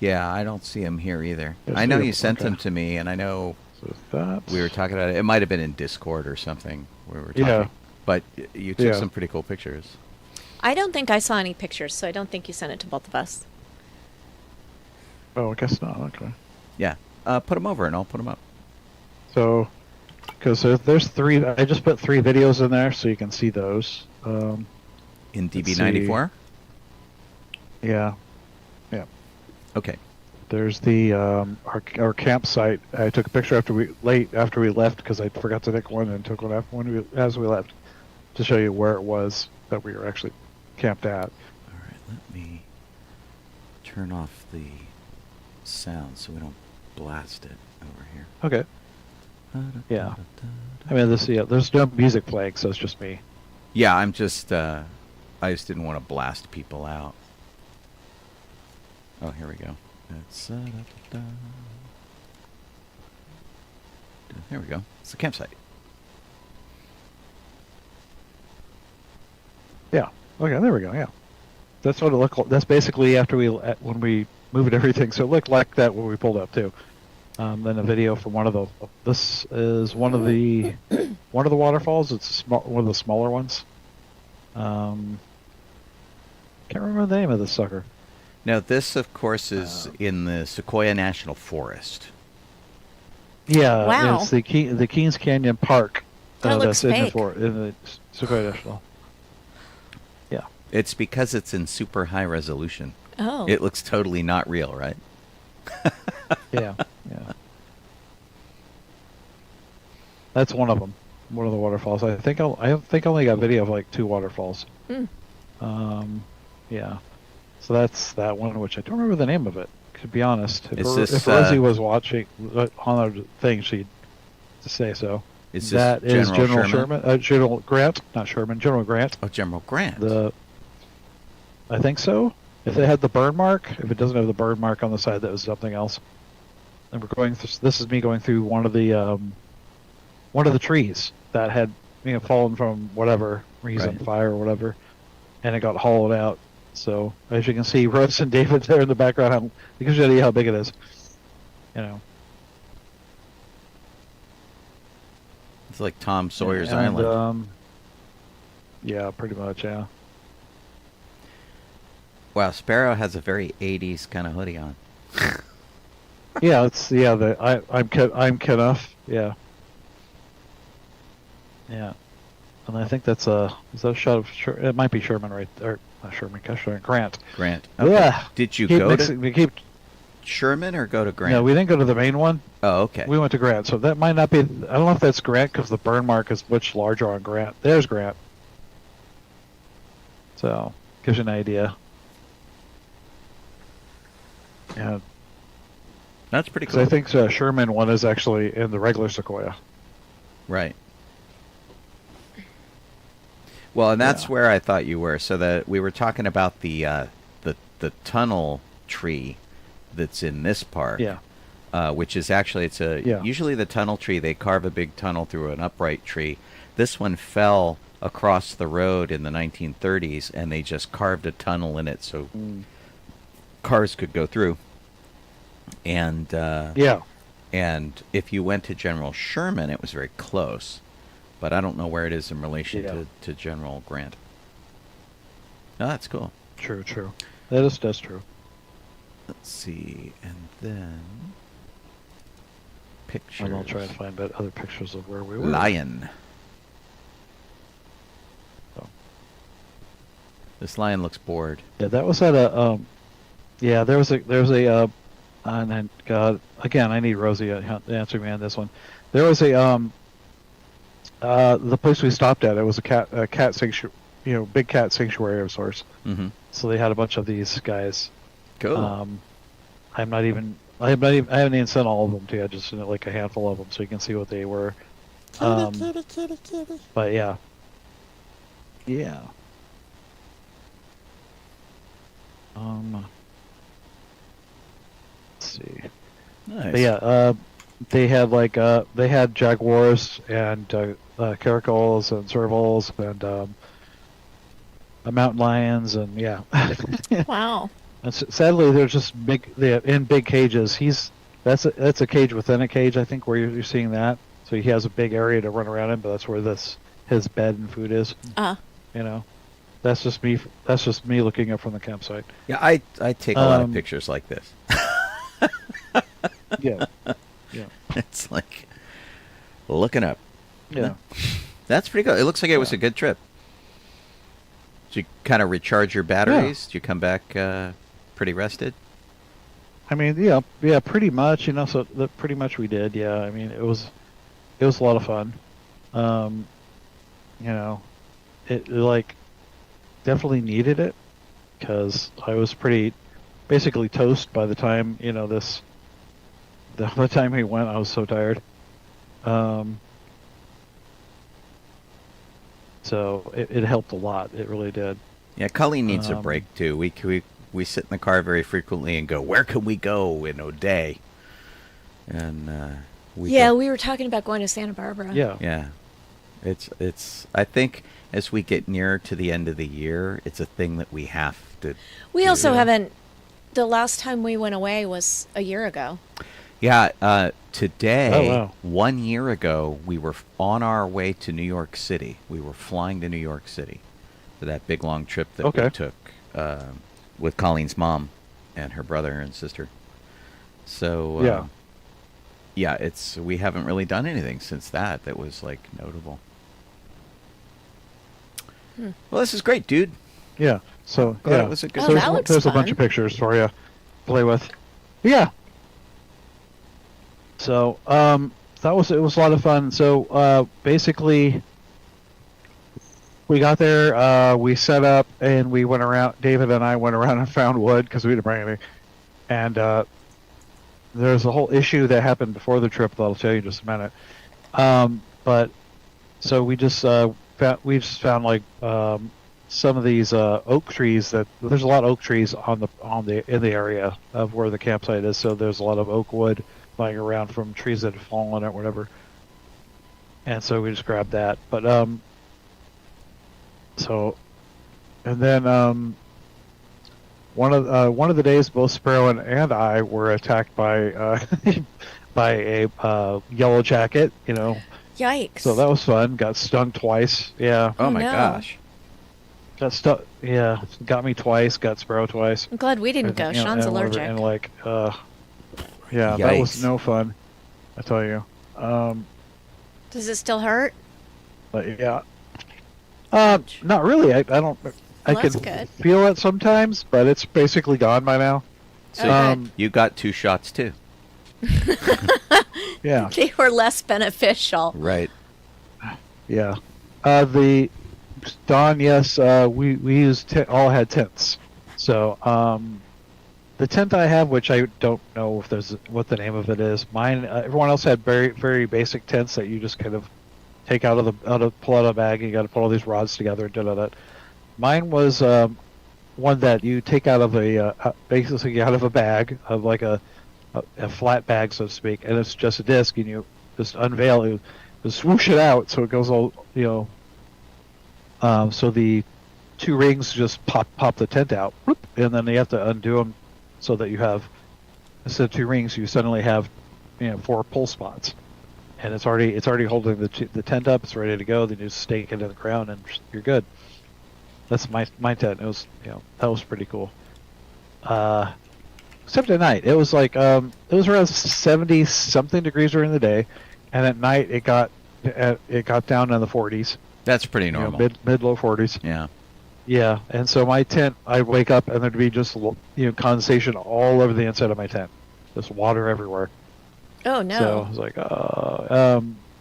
Yeah, I don't see them here either. Yes, I know you- you sent okay. them to me, and I know So that we were talking about it. It might have been in Discord or something where we were talking. Yeah. But you took Yeah. some pretty cool pictures. I don't think I saw any pictures, so I don't think you sent it to both of us. Oh, I guess not. Okay. Yeah. Put them over, and I'll put them up. So, because there's 3, I just put 3 videos in there so you can see those. In Let's DB94? Yeah. Okay. There's the our campsite. I took a picture after we left because I forgot to take one and took one as we left to show you where it was that we were actually camped at. All right, let me turn off the sound so we don't blast it over here. Okay. Yeah. I mean, there's no music playing, so it's just me. Yeah, I just didn't want to blast people out. Oh, here we go. There we go. It's the campsite. Yeah. Okay. There we go. Yeah. That's what it looked like. That's basically after when we moved everything. So it looked like that when we pulled up too. Then a video from one of the. This is one of the waterfalls. It's one of the smaller ones. Can't remember the name of this sucker. Now, this, of course, is in the Sequoia National Forest. Yeah, Wow. it's the Kings Canyon Park. That looks that's in fake. the Sequoia National. Yeah. It's because it's in super high resolution. Oh. It looks totally not real, right? Yeah. Yeah. That's one of them. One of the waterfalls. I think I only got video of like 2 waterfalls. Yeah. So that's that one, which I don't remember the name of it. To be honest, if Rosie was watching on our thing, she'd say so. Is That this is General General Sherman? General Grant, not Sherman. General Grant. Oh, General Grant. I think so. If it had the burn mark, if it doesn't have the burn mark on the side, that was something else. And we're going through. This is me going through one of the trees that had fallen from whatever reason, Right. fire or whatever, and it got hollowed out. So as you can see, Rose and David there in the background. It gives you an idea how big it is. It's like Tom Sawyer's And, Island. Yeah, pretty much. Yeah. Wow, Sparrow has a very 80s kind of hoodie on. Yeah, I'm Kenneth. Yeah. Yeah. And I think that's is that a shot of it might be Sherman right there. Not Sherman, Grant. Grant. Okay. Yeah. Did you Keep go mixing, to we keep Sherman or go to Grant? No, we didn't go to the main one. Oh, okay. We went to Grant, so that might not be. I don't know if that's Grant because the burn mark is much larger on Grant. There's Grant. So gives you an idea. Yeah, That's pretty because cool. I think Sherman one is actually in the regular Sequoia. Right. Well, and that's Yeah. where I thought you were. So that we were talking about the tunnel tree that's in this park. Yeah. Which is actually usually the tunnel tree, they carve a big tunnel through an upright tree. This one fell across the road in the 1930s, and they just carved a tunnel in it so cars could go through. And Yeah. and if you went to General Sherman, it was very close, but I don't know where it is in relation Yeah. to General Grant. Oh, that's cool. True. That's true. Let's see, and then pictures. And I'll try and find other pictures of where we were. Lion. So. This lion looks bored. Yeah, that was at a yeah, there was a and then God, again, I need Rosie to answer me on this one. There was a the place we stopped at, it was a cat sanctuary, big cat sanctuary of sorts. Mm-hmm. So they had a bunch of these guys. Cool. I haven't even sent all of them to you, just like a handful of them, so you can see what they were. Kitty. But yeah. Yeah. Let's see. Nice. But yeah, they had jaguars and caracals and servals and mountain lions and yeah. Wow. And sadly, they're just in big cages. That's a cage within a cage, I think, where you're seeing that. So he has a big area to run around in, but that's where his bed and food is. That's just me. That's just me looking up from the campsite. Yeah, I take a lot of pictures like this. Yeah. Yeah. It's like looking up. Yeah. That's pretty good. It looks like it was a good trip. Did you kind of recharge your batteries? Did you come back pretty rested? I mean, yeah, pretty much. So pretty much we did. Yeah, I mean, it was a lot of fun. It like definitely needed it because I was basically toast by the time the time we went. I was so tired. So it helped a lot. It really did. Yeah, Colleen needs a break too. We sit in the car very frequently and go, where can we go in a day? And we were talking about going to Santa Barbara. Yeah. Yeah. It's I think as we get nearer to the end of the year, it's a thing that we have to We do. also haven't. The last time we went away was a year ago. Yeah, today, Oh, wow. 1 year ago, we were on our way to New York City. We were flying to New York City for that big long trip that we took with Colleen's mom and her brother and sister. So we haven't really done anything since that was like notable. Well, this is great, dude. Yeah. So Glad it was a good Oh, that looks there's a fun. bunch of pictures for you to play with. Yeah. So it was a lot of fun. So basically, we got there, we set up, and we went around. David and I went around and found wood because we didn't bring any. And there's a whole issue that happened before the trip that I'll tell you in just a minute. But so we just found like some of these oak trees that there's a lot of oak trees in the area of where the campsite is. So there's a lot of oak wood lying around from trees that have fallen or whatever. And so we just grabbed that. But and then one of the days, both Sparrow and I were attacked by by a yellow jacket. Yikes. So that was fun. Got stung twice. Yeah. Oh my no. gosh. Got stuck. Yeah. Got me twice. Got Sparrow twice. I'm glad we didn't go. You know, Sean's and whatever, allergic. And like, yeah, Yikes. that was no fun. I tell you. Does it still hurt? But yeah. Not really. I don't. I Well, that's can good. feel it sometimes, but it's basically gone by now. So Okay. you got 2 shots too. Yeah. They were less beneficial. Right. Yeah. The Dawn, yes, we used all had tents. So the tent I have, which I don't know if there's what the name of it is. Mine. Everyone else had very very basic tents that you just kind of take pull out of a bag. And you got to put all these rods together and da. Mine was one that you take out of basically out of a bag of like a flat bag, so to speak, and it's just a disc, and you just unveil it, just swoosh it out, so it goes all, so the 2 rings just pop the tent out, whoop, and then you have to undo them so that you have, instead of 2 rings, you suddenly have 4 pull spots, and it's already holding the tent up, it's ready to go. Then you just stake it in the ground, and you're good. That's my tent. It was that was pretty cool. Except at night, it was like it was around 70 something degrees during the day, and at night it got down in the 40s. That's pretty normal. Mid low 40s. Yeah. Yeah, and so my tent, I'd wake up and there'd be just condensation all over the inside of my tent, just water everywhere. Oh no. So I was like,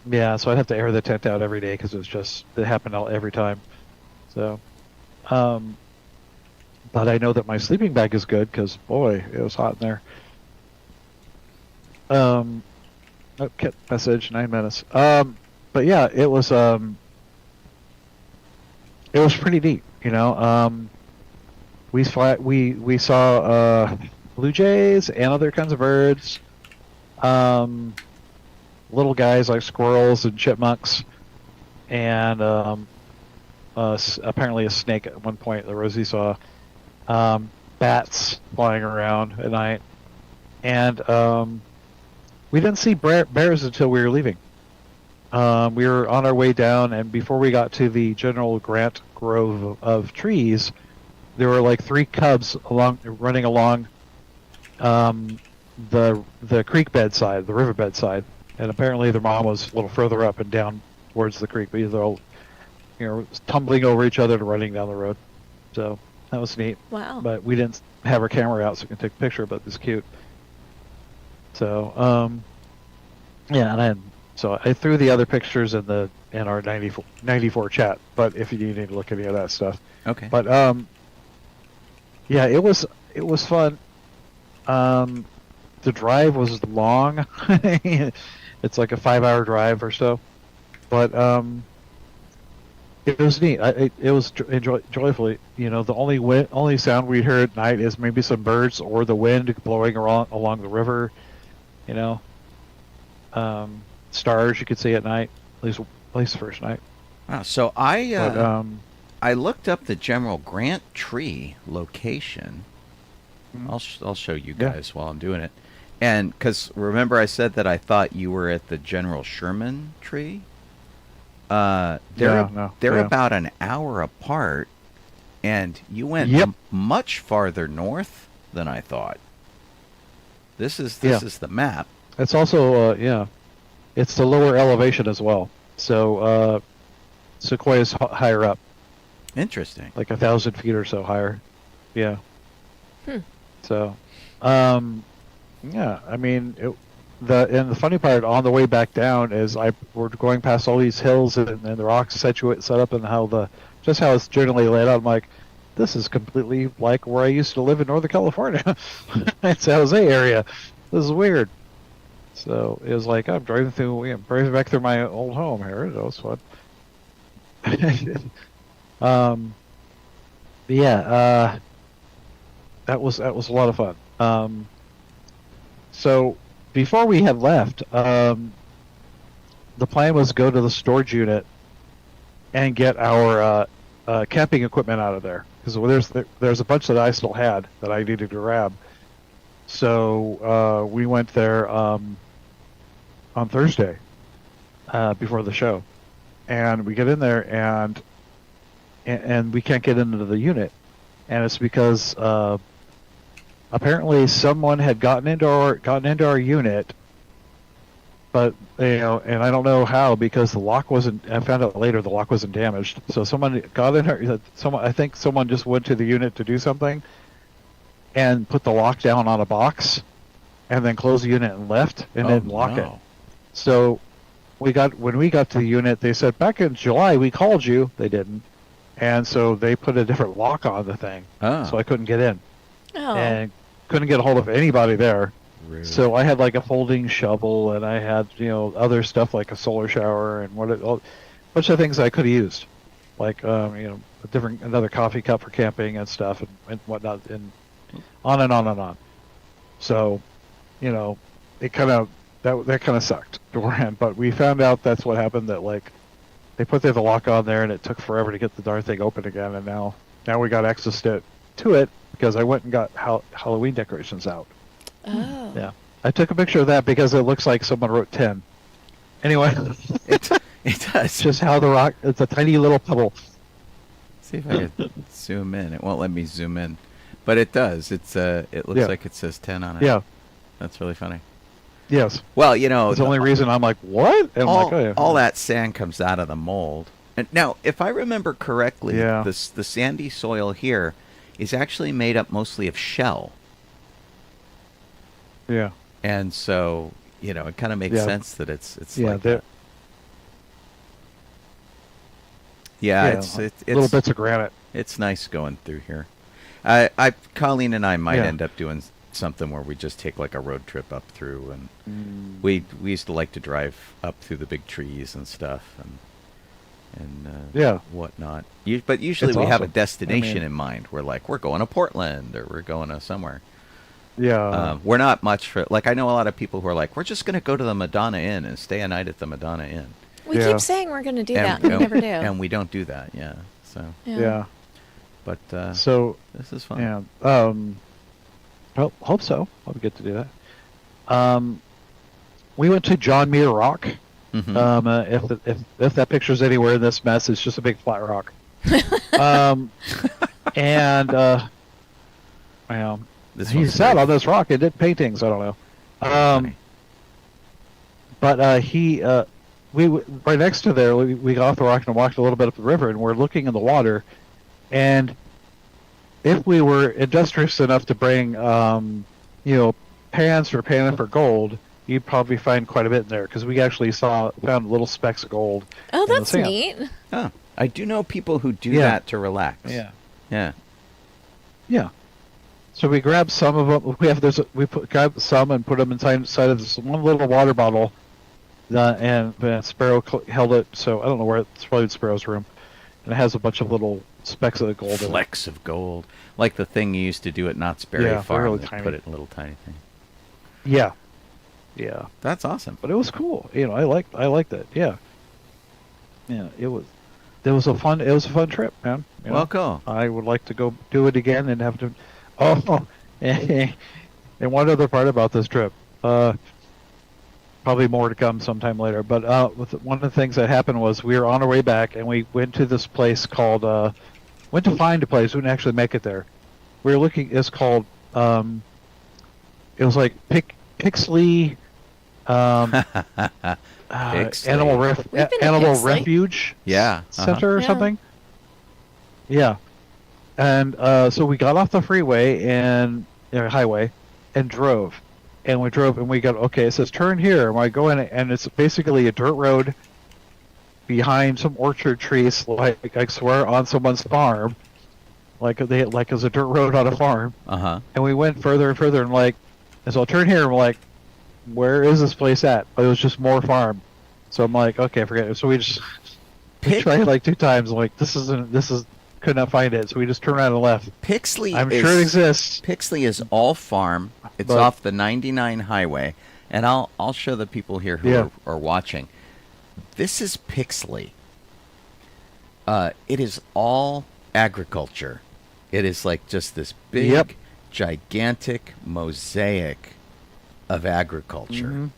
yeah. So I'd have to air the tent out every day because it happened every time. So, but I know that my sleeping bag is good because boy, it was hot in there. Kit message 9 minutes. But yeah, it was pretty neat. We saw blue jays and other kinds of birds. Little guys like squirrels and chipmunks, and apparently a snake at one point that Rosie saw. Bats flying around at night, and we didn't see bears until we were leaving. We were on our way down, and before we got to the General Grant grove of trees, there were like 3 cubs running along the creek bed side, the riverbed side, and apparently their mom was a little further up and down towards the creek, but they're all, tumbling over each other and running down the road. So that was neat. Wow. But we didn't have our camera out so we can take a picture, but it was cute. So yeah, and I threw the other pictures in our 94 chat, but if you need to look at any of that stuff. Okay. But yeah, it was fun. The drive was long. It's like a 5-hour drive or so, but it was neat. It was joyfully. The only sound we heard at night is maybe some birds or the wind blowing along the river. Stars you could see at night, at least the first night. Wow. So I looked up the General Grant tree location. I'll show you guys while I'm doing it. And because remember I said that I thought you were at the General Sherman tree? They're about an hour apart, and you went much farther north than I thought. This is the map. It's also it's the lower elevation as well. So Sequoia's higher up. Interesting. Like 1,000 feet or so higher. Yeah. So, yeah. I mean, the funny part on the way back down is we're going past all these hills and the rocks set up and how it's generally laid out. I'm like, this is completely like where I used to live in Northern California. It's San Jose area. This is weird. So it was like I'm driving back through my old home here. That was fun. Yeah. That was a lot of fun. So before we had left, the plan was to go to the storage unit and get our camping equipment out of there because there's a bunch that I still had that I needed to grab. So we went there on Thursday before the show, and we get in there and we can't get into the unit, and it's because apparently someone had gotten into our unit, but and I don't know how because the lock wasn't. I found out later the lock wasn't damaged. So someone got in her. I think someone just went to the unit to do something, and put the lock down on a box, and then closed the unit and left, and didn't lock it. So when we got to the unit, they said back in July we called you. They didn't, and so they put a different lock on the thing. So I couldn't get in. And couldn't get a hold of anybody there. Rude. So I had like a folding shovel, and I had other stuff like a solar shower and a bunch of things I could have used, like another coffee cup for camping and stuff and whatnot, and on and on and on. So, it kind of that kind of sucked beforehand. But we found out that's what happened. That like they put the lock on there, and it took forever to get the darn thing open again. And now we got access to it. Because I went and got Halloween decorations out. Oh. Yeah. I took a picture of that because it looks like someone wrote 10. Anyway. It does. It's just how the rock, it's a tiny little pebble. See if I can zoom in. It won't let me zoom in. But it does. It looks like it says 10 on it. Yeah. That's really funny. Yes. Well, it's the only reason I'm like, what? And all that sand comes out of the mold. And now, if I remember correctly, Yeah. the sandy soil here is actually made up mostly of shell. Yeah. And so, it kind of makes Yeah. sense that it's Yeah. like that. Yeah, it's little bits of granite. It's nice going through here. Colleen and I might end up doing something where we just take like a road trip up through, and we used to like to drive up through the big trees and stuff, and whatnot. But usually It's we have a awesome. destination in mind. We're like, we're going to Portland, or we're going to somewhere. Yeah. We're not much for, like, I know a lot of people who are like, we're just going to go to the Madonna Inn and stay a night at the Madonna Inn. We Yeah. keep saying we're going to do that, and we never do. And we don't do that, yeah. So, Yeah. but So, this is fun. yeah. Well, hope so. Hope we get to do that. We went to John Muir Rock. Mhm. If that picture's anywhere in this mess, it's just a big flat rock. And This he one's sat great. on this rock and did paintings. I don't know. Funny. But right next to there, we got off the rock and walked a little bit up the river, and we're looking in the water. And if we were industrious enough to bring, pans for panning for gold, you'd probably find quite a bit in there, because we actually found little specks of gold. Oh, in the that's sand. neat. Oh, I do know people who do Yeah. that to relax. Yeah. Yeah. Yeah. So we grabbed some of them. Grabbed some and put them inside of this one little water bottle, and Sparrow held it. So I don't know where it's probably in Sparrow's room, and it has a bunch of little specks of the gold. in it. Flecks of gold. Like the thing you used to do at Knott's Berry Yeah, they're Farm. really They tiny. put it in a little tiny thing. Yeah. Yeah. That's awesome. But it was cool. I liked it. Yeah. Yeah. It was a fun trip, man. Well, cool. I would like to go do it again and have to. Oh, and one other part about this trip. Probably more to come sometime later. But one of the things that happened was we were on our way back, and we went to this place called. Went to find a place. We didn't actually make it there. We were looking. It's called. It was like Pixley. Pixley. We've been to Animal Pixley. Refuge Yeah. Center or Yeah. something. Yeah, and so we got off the freeway and highway, and drove, and we got okay. It says turn here, and I go in, and it's basically a dirt road behind some orchard trees, like I swear on someone's farm, like it was a dirt road on a farm. Uh-huh. And we went further and further, and so I'll turn here, and we're like, where is this place at? But it was just more farm. So I'm like, okay, forget it. So we just tried like 2 times. I'm like, could not find it. So we just turned around and left. Pixley I'm sure it exists. Pixley is all farm. It's But- off the 99 highway. And I'll show the people here who are watching. This is Pixley. It is all agriculture. It is like just this big, gigantic mosaic of agriculture.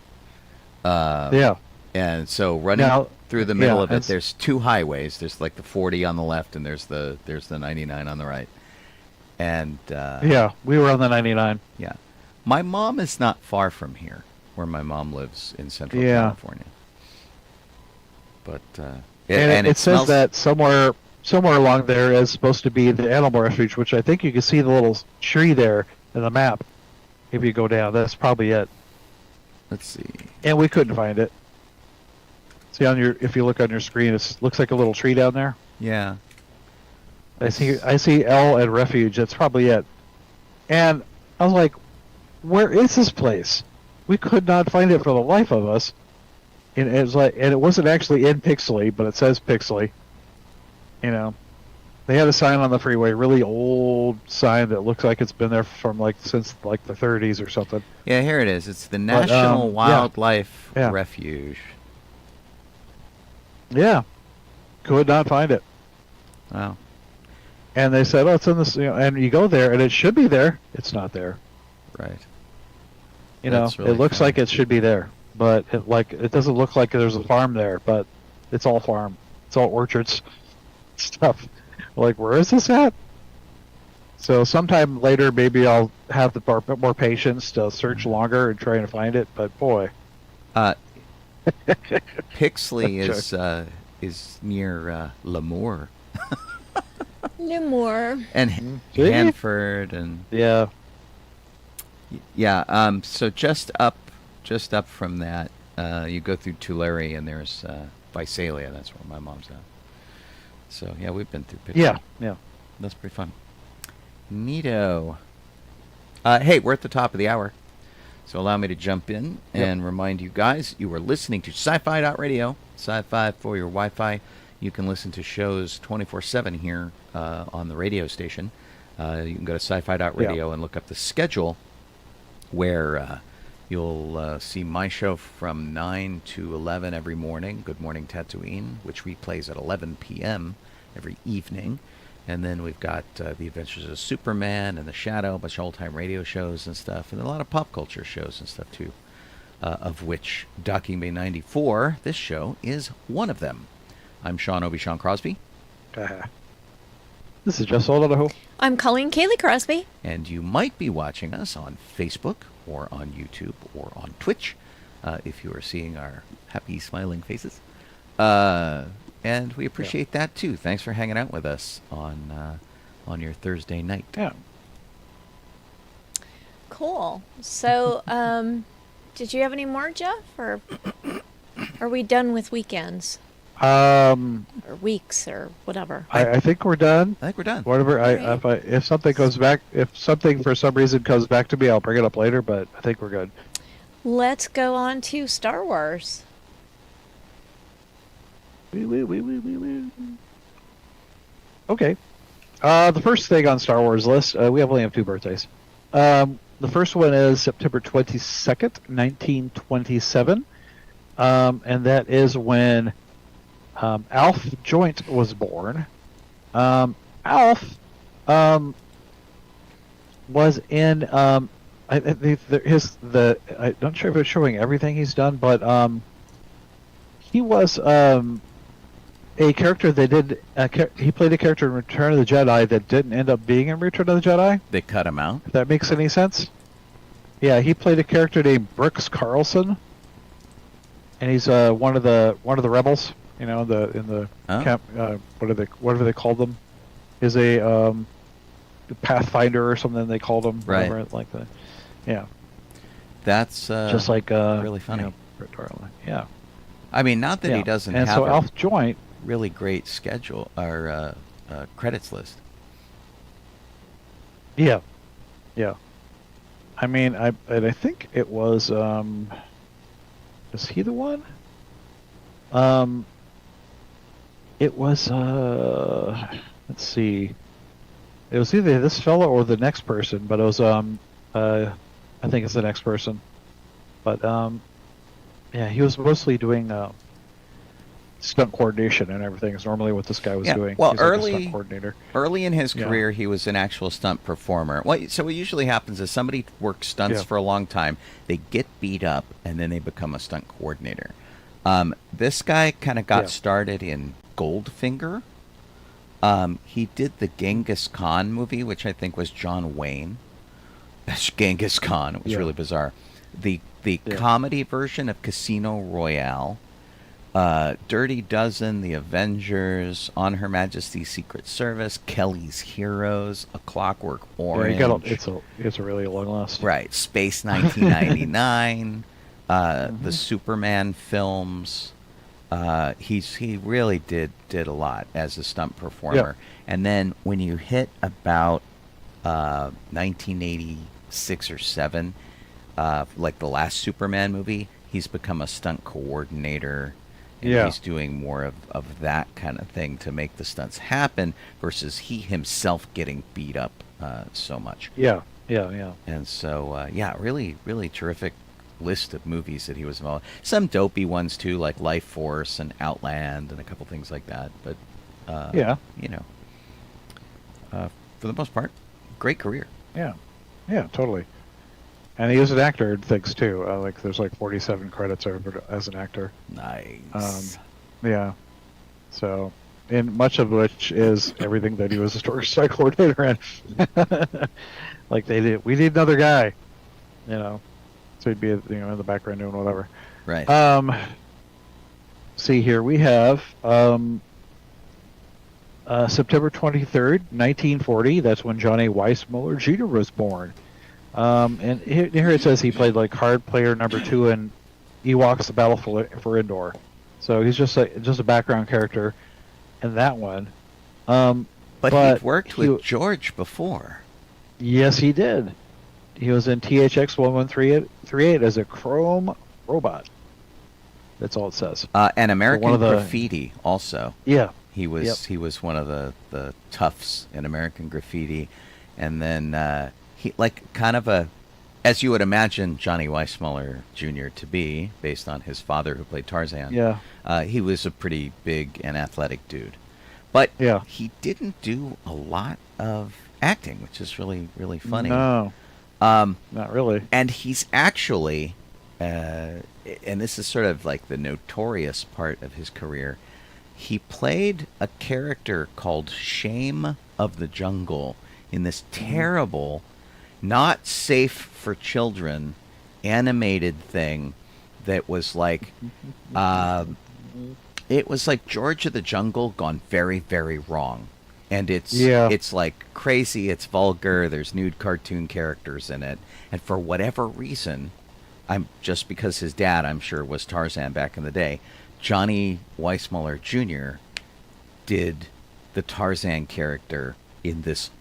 Yeah. And so running Now- through the middle yeah, of it, and- there's 2 highways. There's like the 40 on the left, and there's the 99 on the right. And Yeah, we were on the 99. yeah, my mom is not far from here, where my mom lives in Central Yeah. California. But And it says smells- that somewhere along there is supposed to be the animal refuge, which I think you can see the little tree there in the map. If you go down, that's probably it. Let's see. And we couldn't find it. See if you look on your screen, it looks like a little tree down there. Yeah. I see L and refuge. That's probably it. And I was like, where is this place? We could not find it for the life of us. And it wasn't actually in Pixley, but it says Pixley. They had a sign on the freeway, really old sign that looks like it's been there from since the 30s or something. Yeah, here it is. It's the National Wildlife Yeah. Refuge. Yeah, could not find it. Wow. And they said, "Oh, it's in this." And you go there, and it should be there. It's not there. Right. It really looks funny. like it should be there, but it doesn't look like there's a farm there. But it's all farm. It's all orchards stuff. Like, where is this at? So sometime later, maybe I'll have the more patience to search longer and try and find it. But boy, Pixley is is near Lemoore Limor. and See? Hanford and Yeah. yeah. So just up from that, you go through Tulare and there's Visalia. That's where my mom's at. So yeah, we've been through Pittsburgh. Yeah. Yeah. That's pretty fun. Neato. Hey, we're at the top of the hour. So allow me to jump in and remind you guys, you are listening to sci-fi.radio, sci-fi for your Wi-Fi. You can listen to shows 24/7 here on the radio station. You can go to sci-fi.radio and look up the schedule where you'll see my show from 9 to 11 every morning, Good Morning Tatooine, which replays at 11 p.m. every evening. And then we've got The Adventures of Superman and The Shadow, a bunch of old-time radio shows and stuff, and a lot of pop culture shows and stuff, too, of which DB94, this show, is one of them. I'm Sean Obi-Shawn Crosby. This is just old Donoho. I'm Colleen Kaylee Crosby. And you might be watching us on Facebook or on YouTube or on Twitch if you are seeing our happy, smiling faces. And we appreciate that, too. Thanks for hanging out with us on your Thursday night. Yeah. Cool. So, did you have any more, Jeff? Or are we done with weekends? Or weeks or whatever? I think we're done. I think we're done. Whatever. Right. If something goes back, if something for some reason comes back to me, I'll bring it up later. But I think we're good. Let's go on to Star Wars. Okay. The first thing on Star Wars list, we only have two birthdays. The first one is September 22nd, 1927. And that is when Alf Joint was born. Alf was in I'm not sure if it's showing everything he's done, but he was a character that did. He played a character in Return of the Jedi that didn't end up being in Return of the Jedi. They cut him out. If that makes any sense. Yeah, he played a character named Brooks Carlson, and he's one of the rebels. You know, camp. Whatever they called them, is a Pathfinder or something they called him. Right. Whatever, like that. Yeah. That's just like really funny. You know, Britt Darling. Yeah. I mean, not that he doesn't and have so a Alf Joint. really great schedule or credits list. Yeah. Yeah. I mean, I think it was. Is he the one? It was. Let's see. It was either this fellow or the next person, but it was. I think it's the next person. But yeah, he was mostly doing stunt coordination and everything. Is normally what this guy was doing. Well, He's like a stunt coordinator. Early in his career, he was an actual stunt performer. So what usually happens is somebody works stunts for a long time, they get beat up, and then they become a stunt coordinator. This guy kind of got started in Goldfinger. He did the Genghis Khan movie, which I think was John Wayne. That's Genghis Khan. It was really bizarre. The comedy version of Casino Royale, Dirty Dozen, The Avengers, On Her Majesty's Secret Service, Kelly's Heroes, A Clockwork Orange. Yeah, it's a really long list. Right. Space 1999, the Superman films. He really did a lot as a stunt performer. And then when you hit about 1986 or 7, like the last Superman movie, he's become a stunt coordinator. And he's doing more of that kind of thing to make the stunts happen versus he himself getting beat up so much. Yeah. And so, really, really terrific list of movies that he was involved in. Some dopey ones, too, like Life Force and Outland and a couple things like that. But, you know, for the most part, great career. Yeah, totally. And he was an actor in things too. There's 47 credits over as an actor. Nice. Yeah. So, and much of which is everything that he was a stunt coordinator in. We need another guy. You know, so he'd be in the background doing whatever. Right. see here, we have September 23rd, 1940. That's when Johnny Weissmuller Jr. was born. And here it says he played like hard player number 2 in Ewoks: The Battle for Endor. So he's just a background character in that one. But he'd worked with George before. Yes, he did. He was in THX 1138 as a chrome robot. That's all it says. And American Graffiti also. Yeah. He was one of the toughs in American Graffiti, and then he like kind of a, as you would imagine Johnny Weissmuller Jr. to be, based on his father who played Tarzan. Yeah. He was a pretty big and athletic dude, but he didn't do a lot of acting, which is really funny. No, not really. And he's actually, and this is sort of like the notorious part of his career. He played a character called Shame of the Jungle in this terrible, not safe for children animated thing that was like, it was like George of the Jungle gone very, very wrong. And it's like crazy, it's vulgar, there's nude cartoon characters in it. And for whatever reason, just because his dad, I'm sure, was Tarzan back in the day, Johnny Weissmuller Jr. did the Tarzan character in this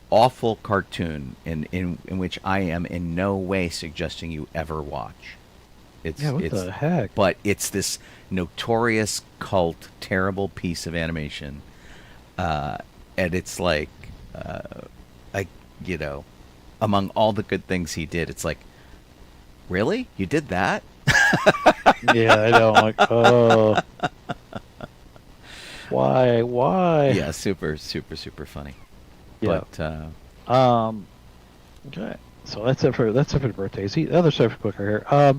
awful cartoon in which I am in no way suggesting you ever watch. What the heck? But it's this notorious cult, terrible piece of animation. And it's like, among all the good things he did, it's like, really? You did that? Yeah, I know. Like, oh, why? Yeah, super funny. Yeah. But okay. So that's it for the birthdays. The other stuff quicker here.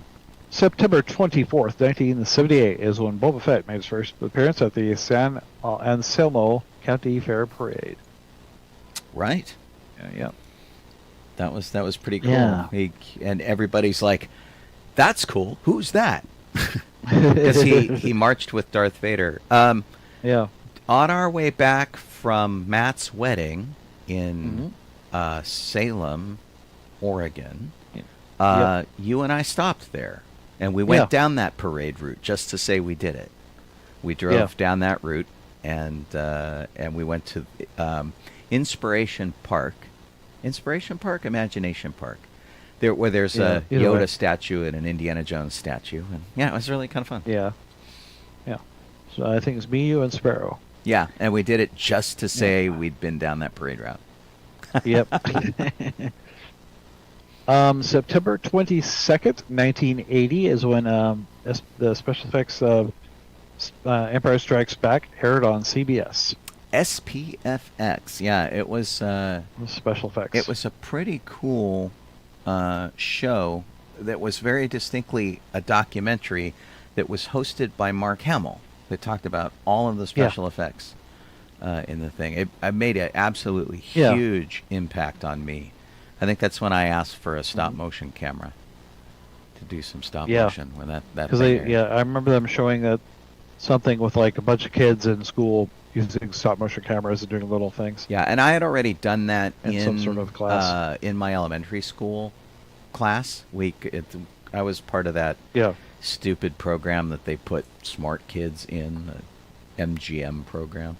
September 24th, 1978 is when Boba Fett made his first appearance at the San Anselmo County Fair Parade. Right. Yeah. That was pretty cool. Yeah. And everybody's like, that's cool. Who's that? Because he marched with Darth Vader. Yeah. On our way back from Matt's wedding in Salem, Oregon, you and I stopped there, and we went down that parade route just to say we did it. We drove down that route, and we went to Inspiration Park, Imagination Park. Where there's a Yoda statue and an Indiana Jones statue. And it was really kind of fun. Yeah. So I think it's me, you, and Sparrow. Yeah, and we did it just to say we'd been down that parade route. Yep. September 22nd, 1980 is when the special effects of Empire Strikes Back aired on CBS. SPFX. Yeah, it was... special effects. It was a pretty cool... show that was very distinctly a documentary that was hosted by Mark Hamill that talked about all of the special effects in the thing. It made an absolutely huge impact on me. I think that's when I asked for a stop motion camera to do some stop motion when that because I remember them showing that something with like a bunch of kids in school using stop motion cameras and doing little things. Yeah, and I had already done that in some sort of class in my elementary school class. I was part of that stupid program that they put smart kids in, the MGM program.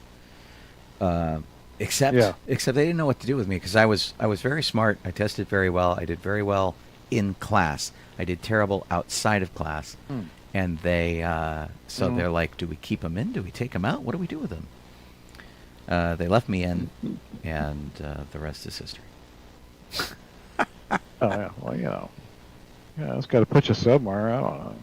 Except they didn't know what to do with me because I was very smart. I tested very well. I did very well in class. I did terrible outside of class. And they they're like, do we keep them in? Do we take them out? What do we do with them? They left me in, and the rest is history. Oh, yeah. Well, it's got to put you somewhere. I don't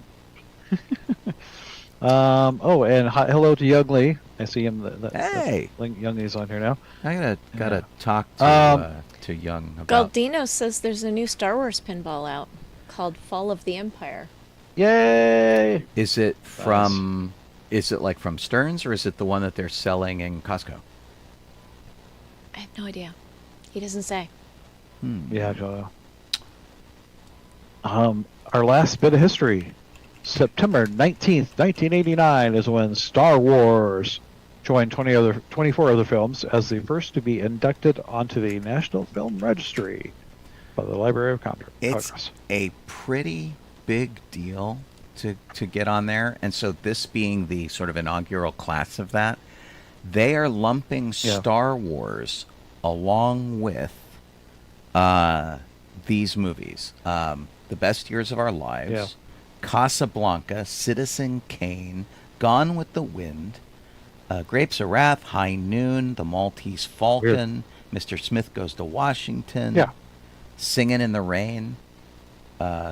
know. And hello to Young Lee. I see him. Hey, Young Lee's on here now. I gotta talk to Young about. Galdino says there's a new Star Wars pinball out called Fall of the Empire. Yay! Is it from? Is it like from Stearns, or is it the one that they're selling in Costco? I have no idea. He doesn't say. Yeah, I don't know. Our last bit of history. September 19th, 1989 is when Star Wars joined 24 other films as the first to be inducted onto the National Film Registry by the Library of Congress. It's a pretty big deal to get on there. And so this being the sort of inaugural class of that, they are lumping Star Wars along with these movies. The Best Years of Our Lives, Casablanca, Citizen Kane, Gone with the Wind, Grapes of Wrath, High Noon, The Maltese Falcon, Mr. Smith Goes to Washington, Singin' in the Rain,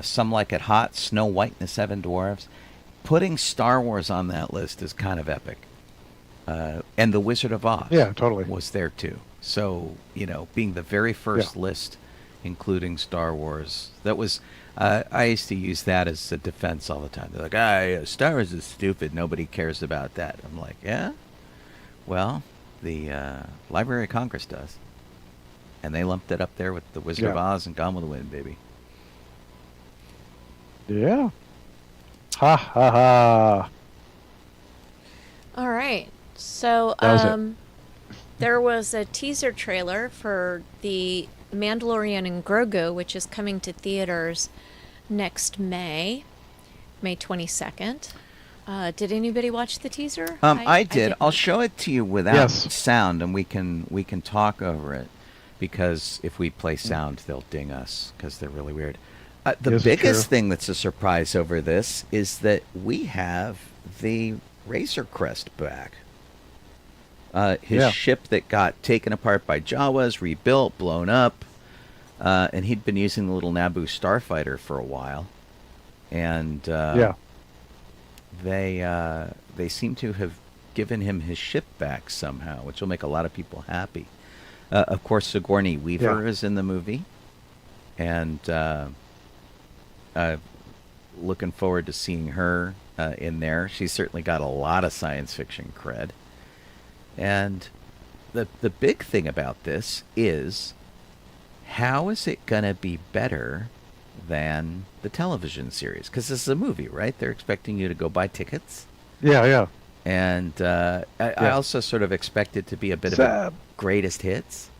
Some Like It Hot, Snow White and the Seven Dwarfs. Putting Star Wars on that list is kind of epic. And The Wizard of Oz was there too. So, being the very first list, including Star Wars, that was... I used to use that as a defense all the time. They're like, Star Wars is stupid. Nobody cares about that. I'm like, yeah? Well, the Library of Congress does. And they lumped it up there with The Wizard of Oz and Gone with the Wind, baby. Yeah. Ha, ha, ha. All right. So, there was a teaser trailer for the Mandalorian and Grogu, which is coming to theaters next May 22nd. Did anybody watch the teaser? I did. I'll show it to you without sound, and we can talk over it, because if we play sound, they'll ding us because they're really weird. The biggest thing that's a surprise over this is that we have the Razor Crest back. His ship that got taken apart by Jawas, rebuilt, blown up, and he'd been using the little Naboo starfighter for a while, and they seem to have given him his ship back somehow, which will make a lot of people happy. Of course, Sigourney Weaver is in the movie, and looking forward to seeing her in there. She's certainly got a lot of science fiction cred. And the big thing about this is, how is it going to be better than the television series? Because this is a movie, right? They're expecting you to go buy tickets. Yeah. And I also sort of expect it to be a bit of a greatest hits.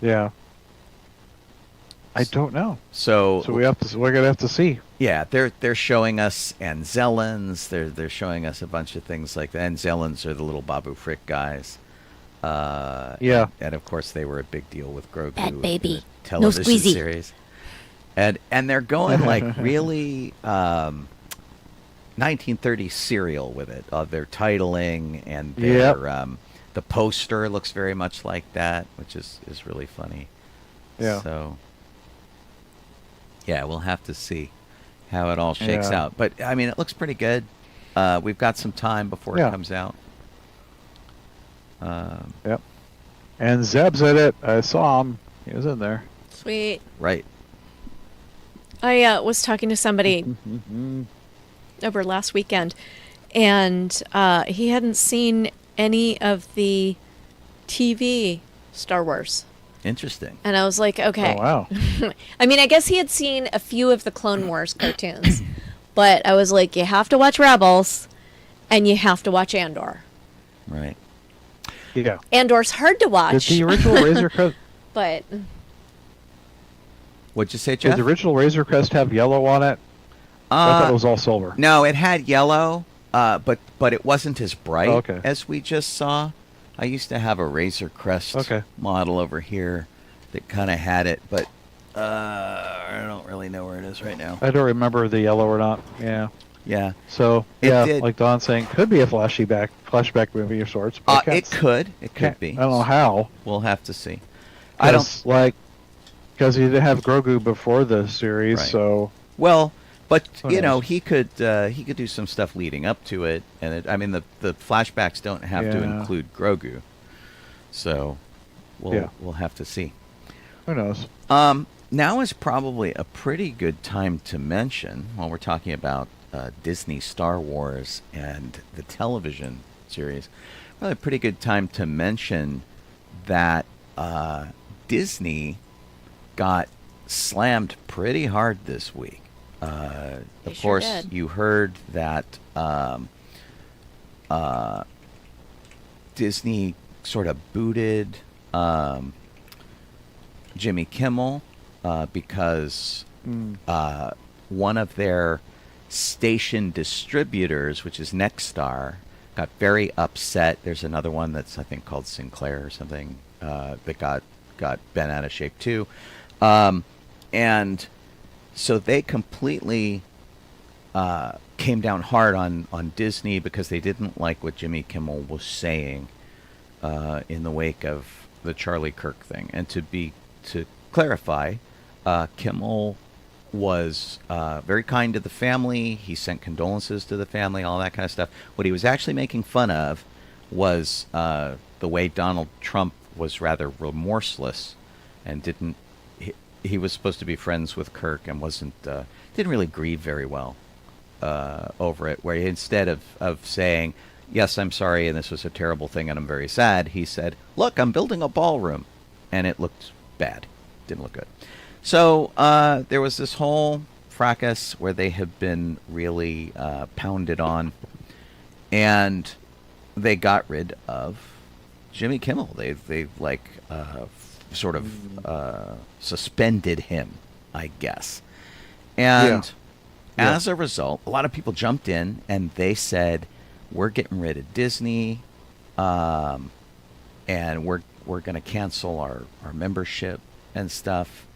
Yeah. I don't know. So we're gonna have to see. Yeah, they're showing us Anzellans. They're showing us a bunch of things like that. Anzellans are the little Babu Frick guys. And of course they were a big deal with Grogu. Bad baby. Television series. And they're going like really 1930s serial with it. Their titling and their the poster looks very much like that, which is really funny. Yeah. So yeah, we'll have to see how it all shakes out. But I mean, it looks pretty good. We've got some time before it comes out. And Zeb's in it. I saw him. He was in there. Sweet. Right. I was talking to somebody over last weekend, and he hadn't seen any of the TV Star Wars. Interesting. And I was like, okay. Oh, wow. I mean, I guess he had seen a few of the Clone Wars cartoons, but I was like, you have to watch Rebels, and you have to watch Andor. Right. Yeah. Andor's hard to watch. Did the original Razor Crest... But... What'd you say, Jeff? Did the original Razor Crest have yellow on it? I thought it was all silver. No, it had yellow, but it wasn't as bright as we just saw. I used to have a Razor Crest model over here that kind of had it, but I don't really know where it is right now. I don't remember the yellow or not. Yeah. Yeah. So, like Don's saying, could be a flashback movie of sorts. But it could be. I don't know how. We'll have to see. I don't because he didn't have Grogu before the series, so. Well, but he could do some stuff leading up to it, and the flashbacks don't have to include Grogu, so we'll have to see. Who knows? Now is probably a pretty good time to mention, while we're talking about Disney Star Wars and the television series, probably a pretty good time to mention that Disney got slammed pretty hard this week. They Of sure course, did. you heard that Disney sort of booted Jimmy Kimmel because one of their station distributors, which is Nexstar, got very upset. There's another one that's, I think, called Sinclair or something, that got bent out of shape too. And so they completely came down hard on Disney because they didn't like what Jimmy Kimmel was saying in the wake of the Charlie Kirk thing. And to clarify, Kimmel was very kind to the family. He sent condolences to the family, all that kind of stuff. What he was actually making fun of was the way Donald Trump was rather remorseless and didn't. He was supposed to be friends with Kirk and didn't really grieve very well over it. Where instead of saying, "Yes, I'm sorry, and this was a terrible thing, and I'm very sad," he said, "Look, I'm building a ballroom," and it looked bad. Didn't look good. So there was this whole fracas where they have been really pounded on, and they got rid of Jimmy Kimmel. They sort of suspended him, I guess. And as a result, a lot of people jumped in and they said, "We're getting rid of Disney, and we're going to cancel our membership and stuff."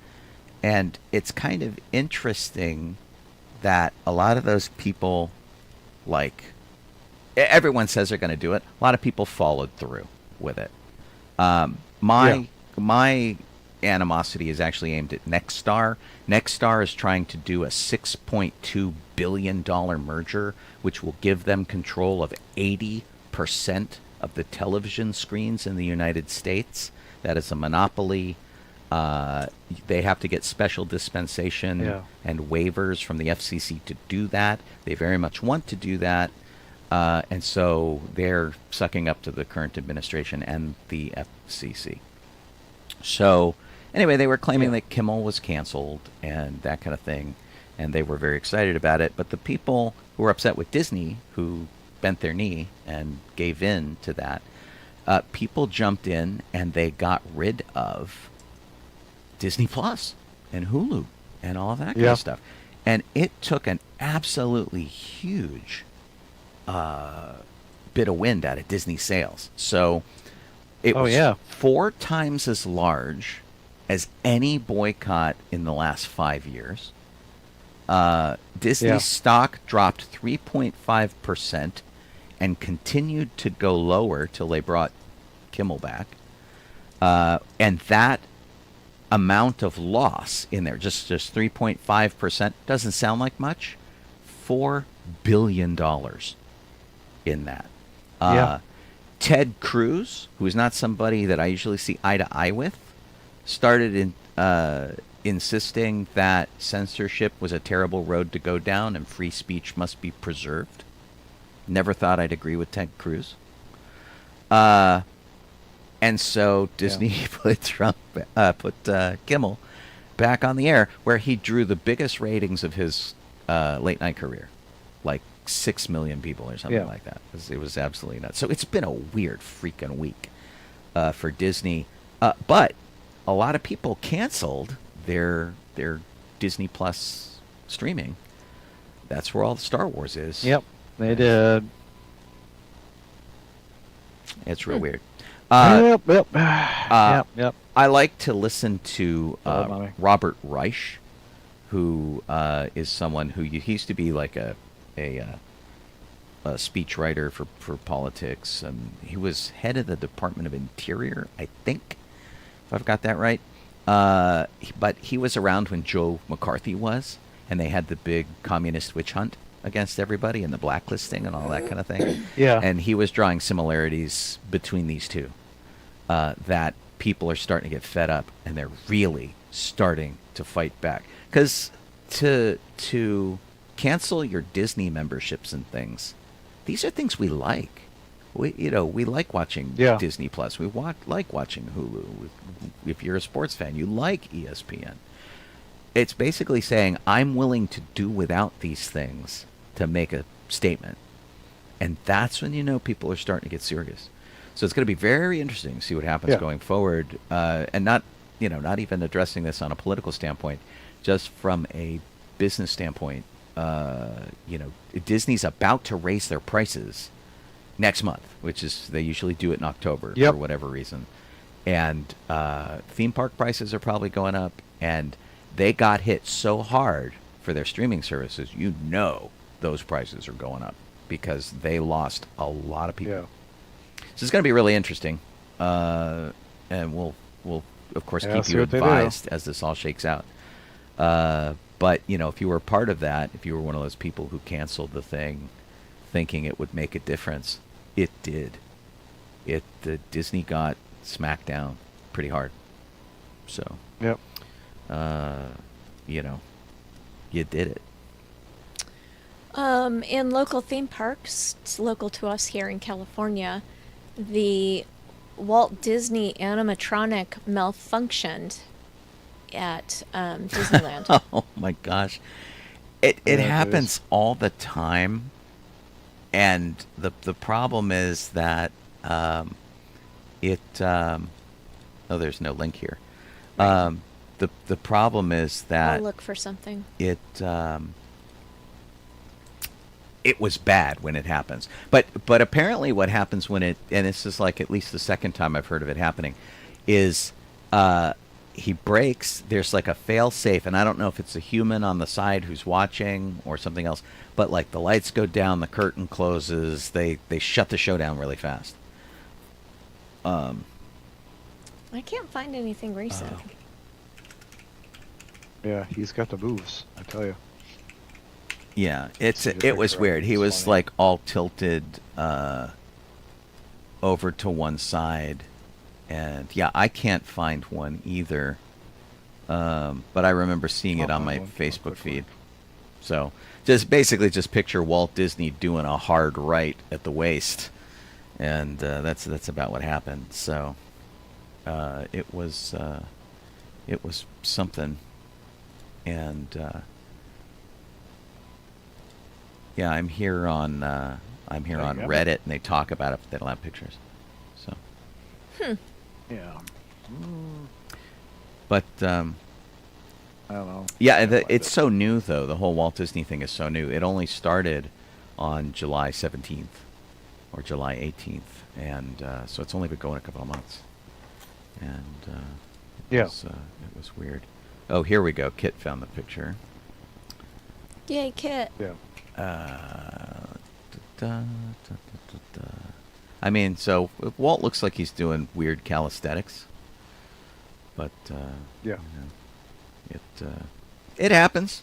And it's kind of interesting that a lot of those people, like, everyone says they're going to do it. A lot of people followed through with it. My animosity is actually aimed at Nexstar. Nexstar is trying to do a $6.2 billion merger, which will give them control of 80% of the television screens in the United States. That is a monopoly. They have to get special dispensation and waivers from the FCC to do that. They very much want to do that. And so they're sucking up to the current administration and the FCC. So anyway, they were claiming that Kimmel was canceled and that kind of thing, and they were very excited about it. But the people who were upset with Disney, who bent their knee and gave in to that, people jumped in and they got rid of Disney Plus and Hulu and all of that kind of stuff. And it took an absolutely huge bit of wind out of Disney sales. So it was 4 times as large as any boycott in the last 5 years. Disney's stock dropped 3.5% and continued to go lower till they brought Kimmel back. And that amount of loss in there, just 3.5%, doesn't sound like much. $4 billion in that. Ted Cruz, who is not somebody that I usually see eye to eye with, started insisting that censorship was a terrible road to go down and free speech must be preserved. Never thought I'd agree with Ted Cruz. And so Disney put Kimmel back on the air, where he drew the biggest ratings of his late night career, like 6 million people or something like that. It was absolutely nuts. So it's been a weird freaking week for Disney. But a lot of people canceled their Disney Plus streaming. That's where all the Star Wars is. Yep, they did. It's real weird. Yep. I like to listen to Robert Reich, who is someone who he used to be like a speechwriter for politics, and he was head of the Department of Interior, I think, if I've got that right. But he was around when Joe McCarthy was, and they had the big communist witch hunt against everybody and the blacklisting and all that kind of thing. And he was drawing similarities between these two, that people are starting to get fed up and they're really starting to fight back. Because to cancel your Disney memberships and things, these are things we like. We like watching Disney Plus. We like watching Hulu. If you're a sports fan, you like ESPN. it's basically saying I'm willing to do without these things to make a statement. And that's when you know people are starting to get serious. So it's going to be very interesting to see what happens going forward, and not even addressing this on a political standpoint, just from a business standpoint. Disney's about to raise their prices next month, which is they usually do it in October for whatever reason, and theme park prices are probably going up, and they got hit so hard for their streaming services. Those prices are going up because they lost a lot of people. So it's going to be really interesting, and we'll of course keep you advised as this all shakes out. But if you were part of that, if you were one of those people who canceled the thing, thinking it would make a difference, it did. Disney got smacked down pretty hard. So you did it. In local theme parks, it's local to us here in California, the Walt Disney animatronic malfunctioned at Disneyland. Oh my gosh. It happens all the time. And the problem is that there's no link here. Right. The problem is that I'll look for something. It was bad when it happens. But apparently what happens when and this is like at least the second time I've heard of it happening, is he breaks, there's like a fail safe, and I don't know if it's a human on the side who's watching or something else, but like the lights go down, the curtain closes, they shut the show down really fast. I can't find anything recent. Yeah, he's got the moves, I tell you. Yeah, it was weird. He was like all tilted over to one side, and I can't find one either. But I remember seeing it on my Facebook feed. So just picture Walt Disney doing a hard right at the waist, and that's about what happened. So it was something, and. Yeah, I'm here on Reddit, and they talk about it, but they don't have pictures. So. Yeah. But I don't know. Yeah, it's so new though. The whole Walt Disney thing is so new. It only started on July 17th or July 18th, and so it's only been going a couple of months. And it was weird. Oh, here we go. Kit found the picture. Yay, Kit. Yeah. I mean, so Walt looks like he's doing weird calisthenics, but it happens.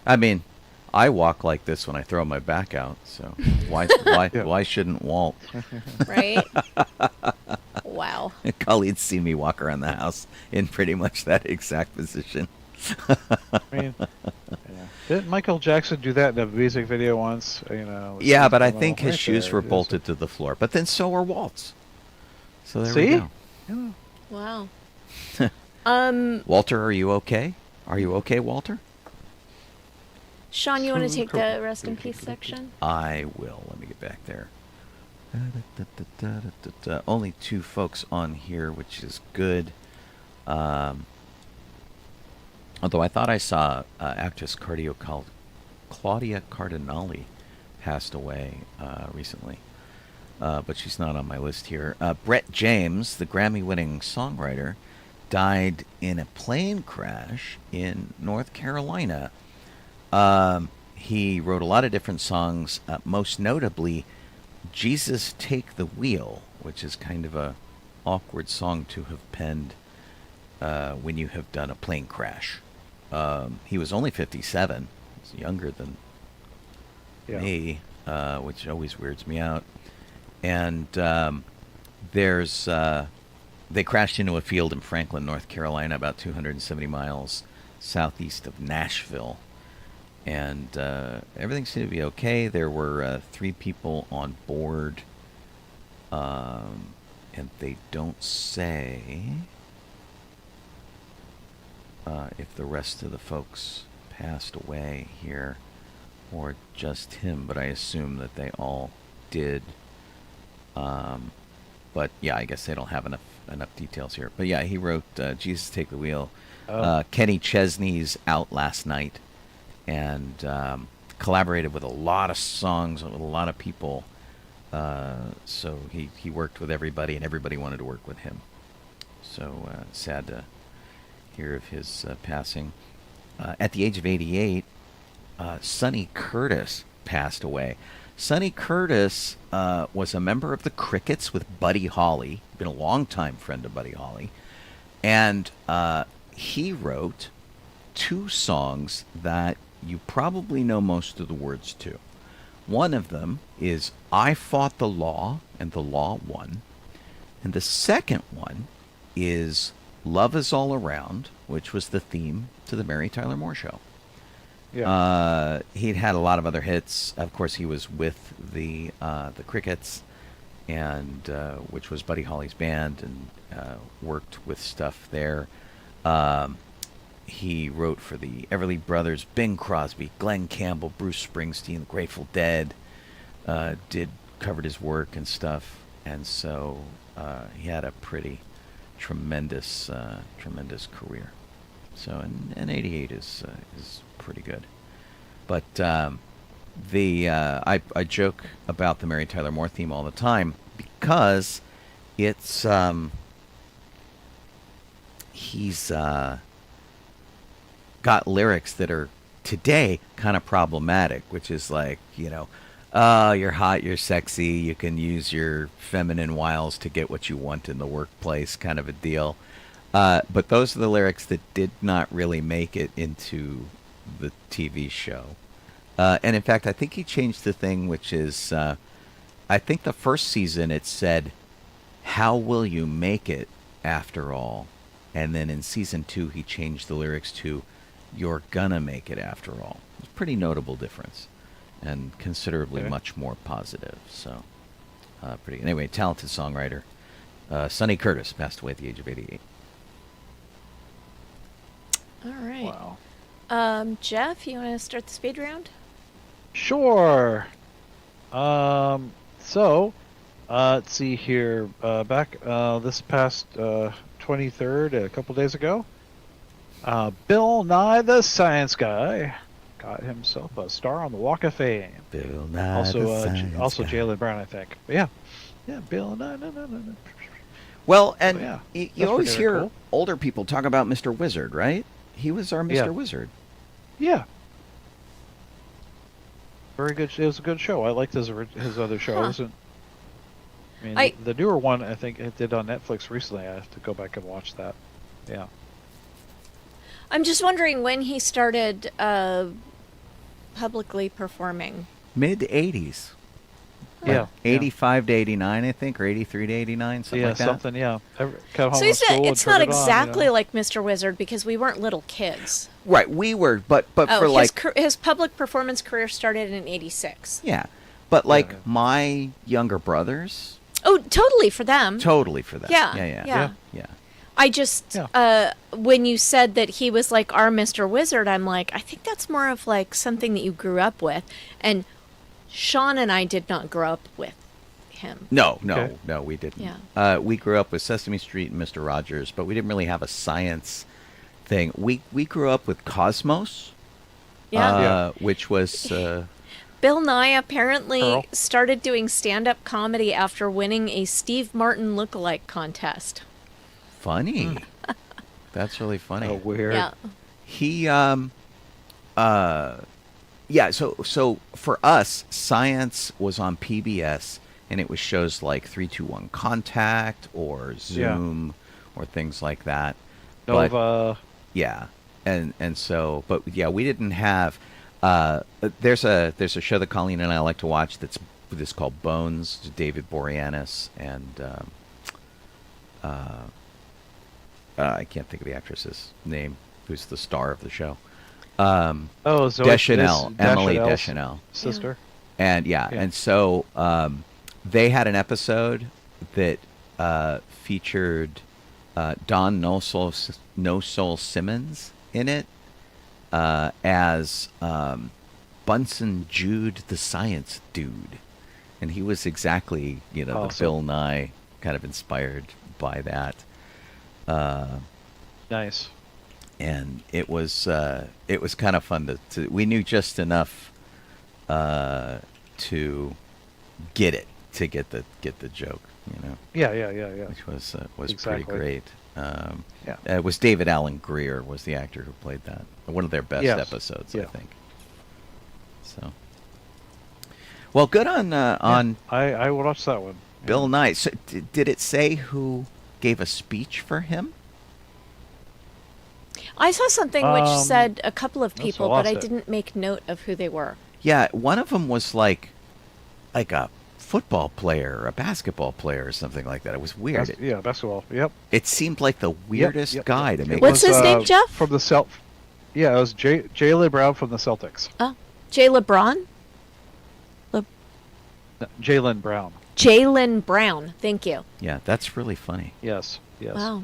I mean, I walk like this when I throw my back out, so why shouldn't Walt? Right? Wow. Colleen's seen me walk around the house in pretty much that exact position. I mean, didn't Michael Jackson do that in a music video once? Yeah, but I think his shoes were bolted to the floor. But then so are Walt's. So there we go. Yeah. Wow. Walter, are you okay? Are you okay, Walter? Sean, you want to take the rest in peace section? I will. Let me get back there. Only 2 folks on here, which is good. Although I thought I saw actress Claudia Cardinale passed away recently. But she's not on my list here. Brett James, the Grammy-winning songwriter, died in a plane crash in North Carolina. He wrote a lot of different songs, most notably Jesus Take the Wheel, which is kind of a awkward song to have penned when you have done a plane crash. He was only 57. He's younger than me, which always weirds me out. And they crashed into a field in Franklin, North Carolina, about 270 miles southeast of Nashville. And everything seemed to be okay. There were 3 people on board, and they don't say if the rest of the folks passed away here or just him, but I assume that they all did. But yeah, I guess they don't have enough details here. But yeah, he wrote Jesus Take the Wheel. Kenny Chesney's out last night, and collaborated with a lot of songs with a lot of people. So he worked with everybody, and everybody wanted to work with him. So sad to hear of his passing. At the age of 88, Sonny Curtis passed away. Sonny Curtis was a member of the Crickets with Buddy Holly, been a long-time friend of Buddy Holly, and he wrote 2 songs that you probably know most of the words to. One of them is I Fought the Law, and the Law Won. And the second one is Love Is All Around, which was the theme to the Mary Tyler Moore Show. Yeah. He'd had a lot of other hits. Of course, he was with the Crickets, and which was Buddy Holly's band, and worked with stuff there. He wrote for the Everly Brothers, Bing Crosby, Glenn Campbell, Bruce Springsteen, the Grateful Dead. Covered his work and stuff, and so he had a pretty tremendous career. So, and 88 is pretty good. But I joke about the Mary Tyler Moore theme all the time because it's he's got lyrics that are today kind of problematic, which is like, oh, you're hot, you're sexy, you can use your feminine wiles to get what you want in the workplace, kind of a deal. But those are the lyrics that did not really make it into the TV show. And in fact, I think he changed the thing, which is, I think the first season it said, how will you make it after all? And then in season 2, he changed the lyrics to, you're gonna make it after all. It's a pretty notable difference, and considerably much more positive. So, pretty. Anyway, talented songwriter. Sonny Curtis passed away at the age of 88. All right. Jeff, you want to start the speed round? Sure. So, let's see here. Back this past 23rd, a couple days ago, Bill Nye the Science Guy got himself a star on the Walk of Fame. Bill Nye Also, the Science also Guy. Jalen Brown, I think. But yeah, Bill Nye. No. Well, and So, yeah, you that's always pretty hear cool. older people talk about Mr. Wizard, right? He was our Mr. Yeah. Wizard. Yeah. Very good. It was a good show. I liked his other shows. And, the newer one, I think it did on Netflix recently. I have to go back and watch that. Yeah. I'm just wondering when he started publicly performing. Mid 80s. Yeah. 85 to 89, I think, or 83 to 89, something like that. Something, yeah. Got home So from he's school and it's not turned it on, exactly like Mr. Wizard because we weren't little kids. Right, we were, but for his public performance career started in '86. yeah, but like Yeah. my younger brothers, Oh, totally for them. totally for that. Yeah. Yeah. I just when you said that he was like our Mr. Wizard, I'm like, I think that's more of like something that you grew up with, and Sean and I did not grow up with him. No, Okay. we didn't. Yeah. We grew up with Sesame Street and Mr. Rogers, but we didn't really have a science thing. We grew up with Cosmos, which was Bill Nye apparently Pearl. started doing stand-up comedy after winning a Steve Martin lookalike contest. funny. That's really funny. Oh, weird. Yeah. He so for us, science was on PBS, and it was shows like 321 Contact or Zoom or things like that. Nova. Yeah, and so, but yeah, we didn't have. There's a show that Colleen and I like to watch that's called Bones. David Boreanaz and I can't think of the actress's name, who's the star of the show. Zoe Deschanel, Emily Deschanel's Deschanel. sister. And and so they had an episode that featured Don No Soul Simmons in it as Bunsen Jude, the science dude, and he was exactly the Bill Nye kind of inspired by that. Nice. And it was kind of fun to we knew just enough to get the joke, Yeah. which was Exactly. pretty great. Yeah. It was David Allen Greer was the actor who played that. One of their best Yes. episodes, I Yeah. think. So, well, good on I watched that one. Bill Nye. So, did it say who gave a speech for him? I saw something which said a couple of no, so people, I but I lost it. didn't make note of who they were. Yeah, one of them was like a football player or a basketball player or something like that. It was weird. Yeah, basketball. Yep. It seemed like the weirdest yep. guy to make. What's his name, Jeff? From the Yeah, it was Jaylen Brown from the Celtics. Oh, Jay LeBron? Jaylen Brown. Jaylen Brown. Thank you. Yeah, that's really funny. Yes. Wow.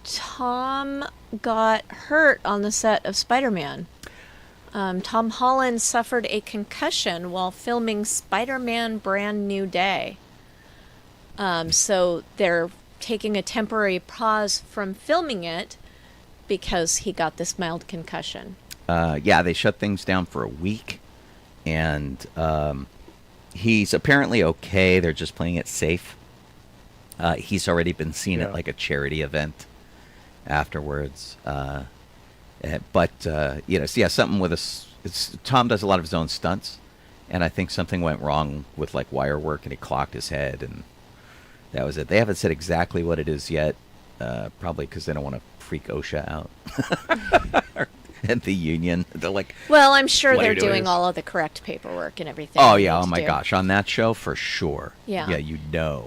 Tom got hurt on the set of Spider-Man. Tom Holland suffered a concussion while filming Spider-Man Brand New Day. So they're taking a temporary pause from filming it because he got this mild concussion. Yeah, they shut things down for a week, and he's apparently okay. They're just playing it safe. He's already been seen at like a charity event afterwards. But something with Tom does a lot of his own stunts, and I think something went wrong with like wire work, and he clocked his head, and that was it. They haven't said exactly what it is yet, probably because they don't want to freak OSHA out. And the union, they're like, well, I'm sure "What are they're you doing doing this?" all of the correct paperwork and everything. Oh they yeah, need oh to my do. gosh, on that show for sure. Yeah. Yeah,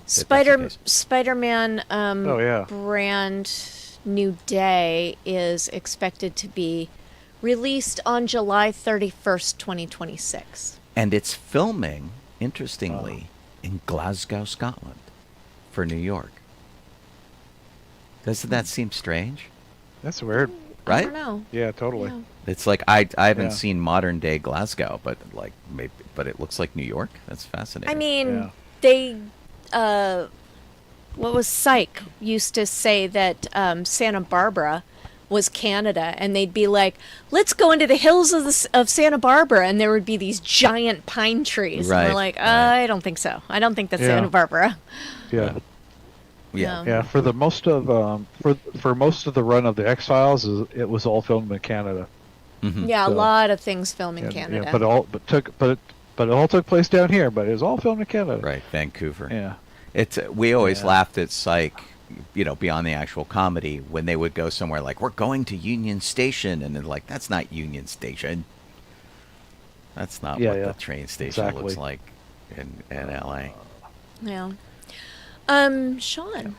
that's the case. Spider-Man yeah. Brand New Day is expected to be released on July 31st, 2026. And it's filming, interestingly, in Glasgow, Scotland, for New York. Doesn't that seem strange? That's weird. I Right? don't know. Yeah, totally. Yeah. It's like I haven't Yeah. seen modern day Glasgow, but it looks like New York. That's fascinating. I mean, Yeah. they, what was Psych used to say that Santa Barbara was Canada, and they'd be like, let's go into the hills of Santa Barbara, and there would be these giant pine trees. Right, And we're like, right. I don't think so. I don't think that's Yeah. Santa Barbara. Yeah. yeah. Yeah, for the most of for most of the run of the X-Files, it was all filmed in Canada. Mhm. Yeah, a So- lot of things filmed in Yeah, Canada. Yeah, but it all took place down here, but it was all filmed in Canada. Right, Vancouver. Yeah. It's we always Yeah. laughed at Psych, beyond the actual comedy, when they would go somewhere like, we're going to Union Station, and then like, that's not Union Station. That's not Yeah, what yeah. the train station Exactly. looks like in LA. Yeah. Sean.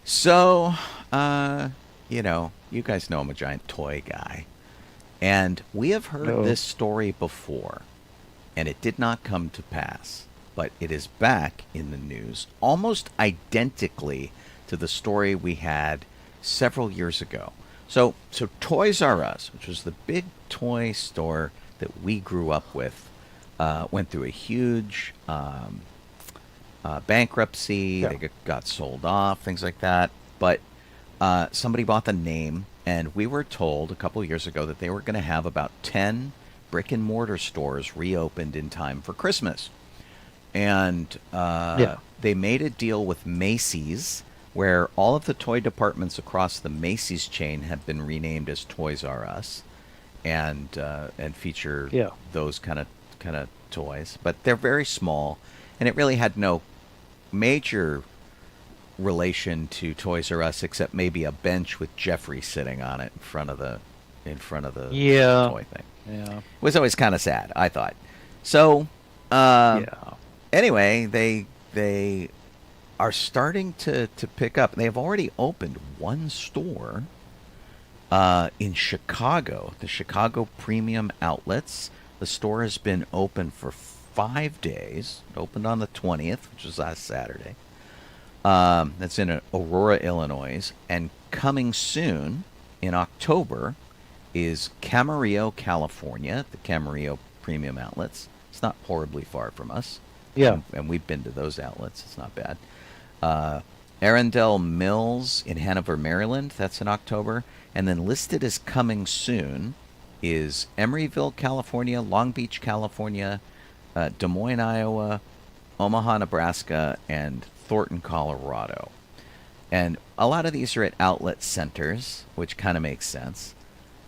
So, you guys know I'm a giant toy guy. And we have heard No. this story before, and it did not come to pass. But it is back in the news, almost identically to the story we had several years ago. So Toys R Us, which was the big toy store that we grew up with, went through a huge bankruptcy. Yeah. They got sold off, things like that. But somebody bought the name, and we were told a couple of years ago that they were going to have about 10 brick and mortar stores reopened in time for Christmas. And they made a deal with Macy's, where all of the toy departments across the Macy's chain have been renamed as Toys R Us, and feature those kind of toys. But they're very small, and it really had no major relation to Toys R Us, except maybe a bench with Jeffrey sitting on it in front of the toy thing. Yeah. It was always kind of sad, I thought. So, anyway, they are starting to pick up. They have already opened one store in Chicago, the Chicago Premium Outlets. The store has been open for 5 days. It opened on the 20th, which was last Saturday. That's in Aurora, Illinois. And coming soon in October is Camarillo, California, the Camarillo Premium Outlets. It's not horribly far from us. Yeah. And we've been to those outlets. It's not bad. Arundel Mills in Hanover, Maryland. That's in October. And then listed as coming soon is Emeryville, California, Long Beach, California, Des Moines, Iowa, Omaha, Nebraska, and Thornton, Colorado. And a lot of these are at outlet centers, which kind of makes sense.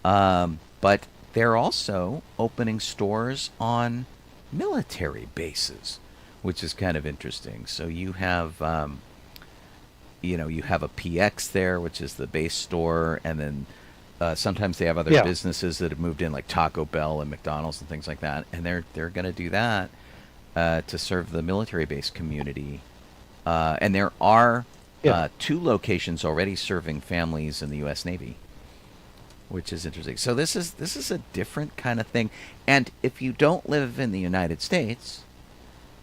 But they're also opening stores on military bases, which is kind of interesting. So you have, you have a PX there, which is the base store, and then sometimes they have other businesses that have moved in, like Taco Bell and McDonald's and things like that, and they're going to do that to serve the military base community. And there are 2 locations already serving families in the U.S. Navy, which is interesting. So this is a different kind of thing. And if you don't live in the United States,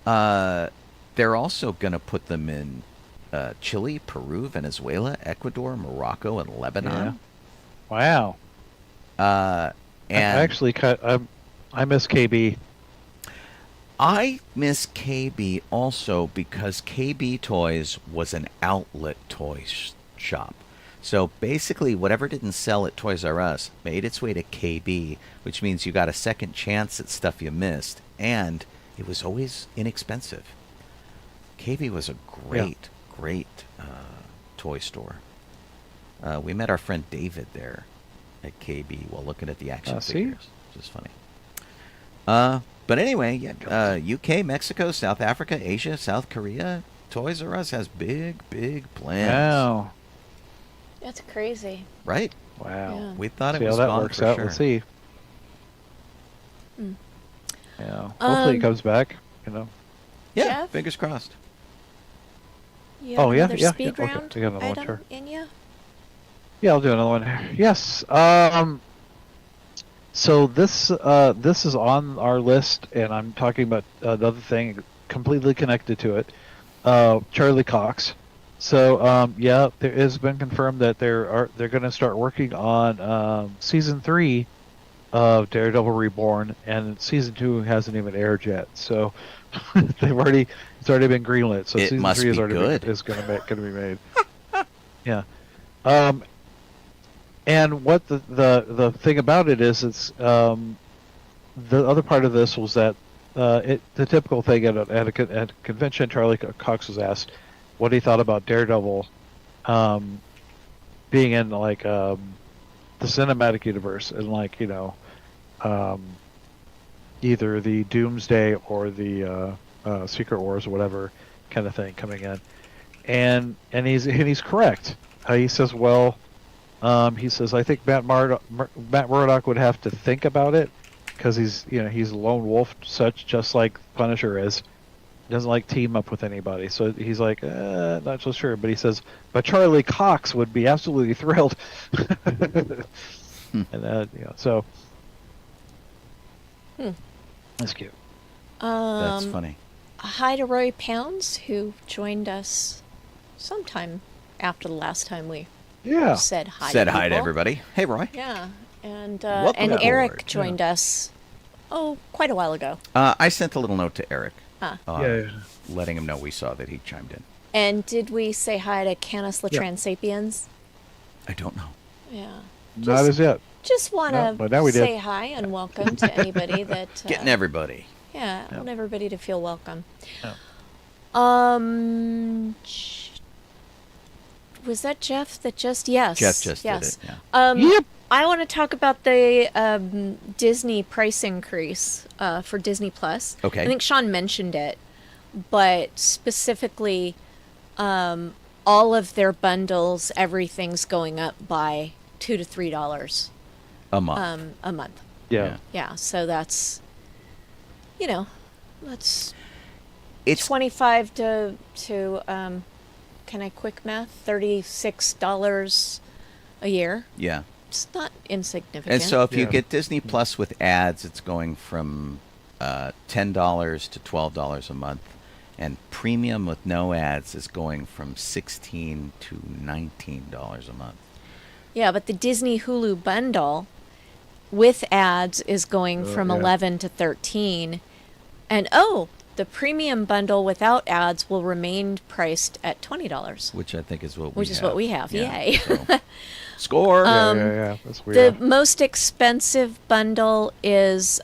they're also going to put them in Chile, Peru, Venezuela, Ecuador, Morocco, and Lebanon. Yeah. Wow. And I miss KB. I miss KB also because KB Toys was an outlet toy shop. So basically, whatever didn't sell at Toys R Us made its way to KB, which means you got a second chance at stuff you missed, and it was always inexpensive. KB was a great toy store. We met our friend David there at KB while looking at the action figures, which is funny. But anyway, UK, Mexico, South Africa, Asia, South Korea, Toys R Us has big plans. Wow. That's crazy. Right? Wow. Yeah. We thought See it was how that gone works for out. sure. We'll see. Yeah. Hopefully it comes back. Yeah. Jeff? Fingers crossed. You Oh, have yeah, another yeah, speed yeah, okay. round I got another one, item sure. in you? Yeah, I'll do another one. Yes. So this is on our list, and I'm talking about another thing completely connected to it. Charlie Cox. So there has been confirmed that they're going to start working on season 3 of Daredevil Reborn, and season 2 hasn't even aired yet. So it's already been greenlit. So It season must 3 be good. is going to be made. Yeah. And what the thing about it is, it's the other part of this was that the typical thing at a convention, Charlie Cox was asked what he thought about Daredevil being in like the cinematic universe, and like either the Doomsday or the Secret Wars or whatever kind of thing coming in, and he's correct. He says, well. He says, I think Matt Murdock would have to think about it because he's a lone wolf, just like Punisher is. He doesn't like team up with anybody, so he's like, not so sure. But he says, but Charlie Cox would be absolutely thrilled. And so that's cute. That's funny. Hi to Roy Pounds, who joined us sometime after the last time we said hi. Said to hi to people. everybody. Hey, Roy. Yeah, and Welcome aboard. Eric joined us. Quite a while ago. I sent a little note to Eric, Yeah. letting him know we saw that he chimed in. And did we say hi to Canis Latran Sapiens? I don't know. Yeah. Not as yet. Just want but to now we did. say hi and welcome to anybody that. Getting everybody. Yeah, I want everybody to feel welcome. Yeah. Was that Jeff that just... Yes. Jeff just did it, Yep. I want to talk about the Disney price increase for Disney Plus. Okay. I think Sean mentioned it, but specifically, all of their bundles, everything's going up by $2 to $3 a month. a month. Yeah. Yeah, so that's, that's It's 25 to can I quick math? $36 a year. yeah. It's not insignificant. And so if you Yeah. get Disney Plus with ads, it's going from $10 to $12 a month. And premium with no ads is going from $16 to $19 a month. Yeah, but the Disney Hulu bundle with ads is going from yeah. 11 to 13. And the premium bundle without ads will remain priced at $20. Which I think is what we have. Which is what we have. Yeah, Yay. so. Score! Yeah. That's The weird. most expensive bundle is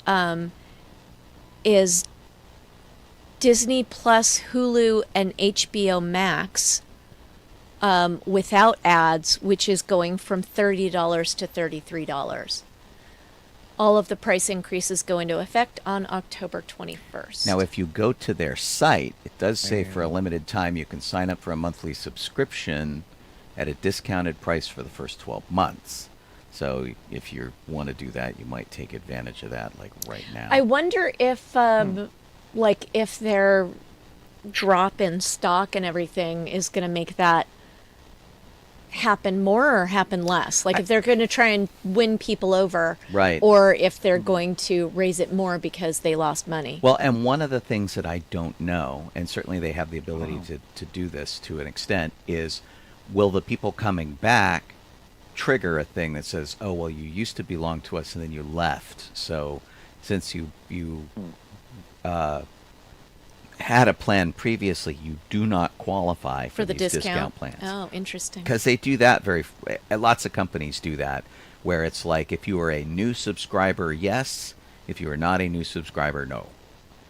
Disney Plus, Hulu, and HBO Max without ads, which is going from $30 to $33. All of the price increases go into effect on October 21st. Now, if you go to their site, it does say for a limited time you can sign up for a monthly subscription at a discounted price for the first 12 months. So if you want to do that, you might take advantage of that, like right now. I wonder if, if their drop in stock and everything is going to make that happen more or happen less. Like if they're going to try and win people over, Right. or if they're going to raise it more because they lost money. Well, and one of the things that I don't know, and certainly they have the ability to do this to an extent, is will the people coming back trigger a thing that says, oh, well, you used to belong to us and then you left. So since you had a plan previously, you do not qualify for the these discount plans. Oh, interesting. Because they do that lots of companies do that, where it's like if you are a new subscriber, yes. If you are not a new subscriber, no.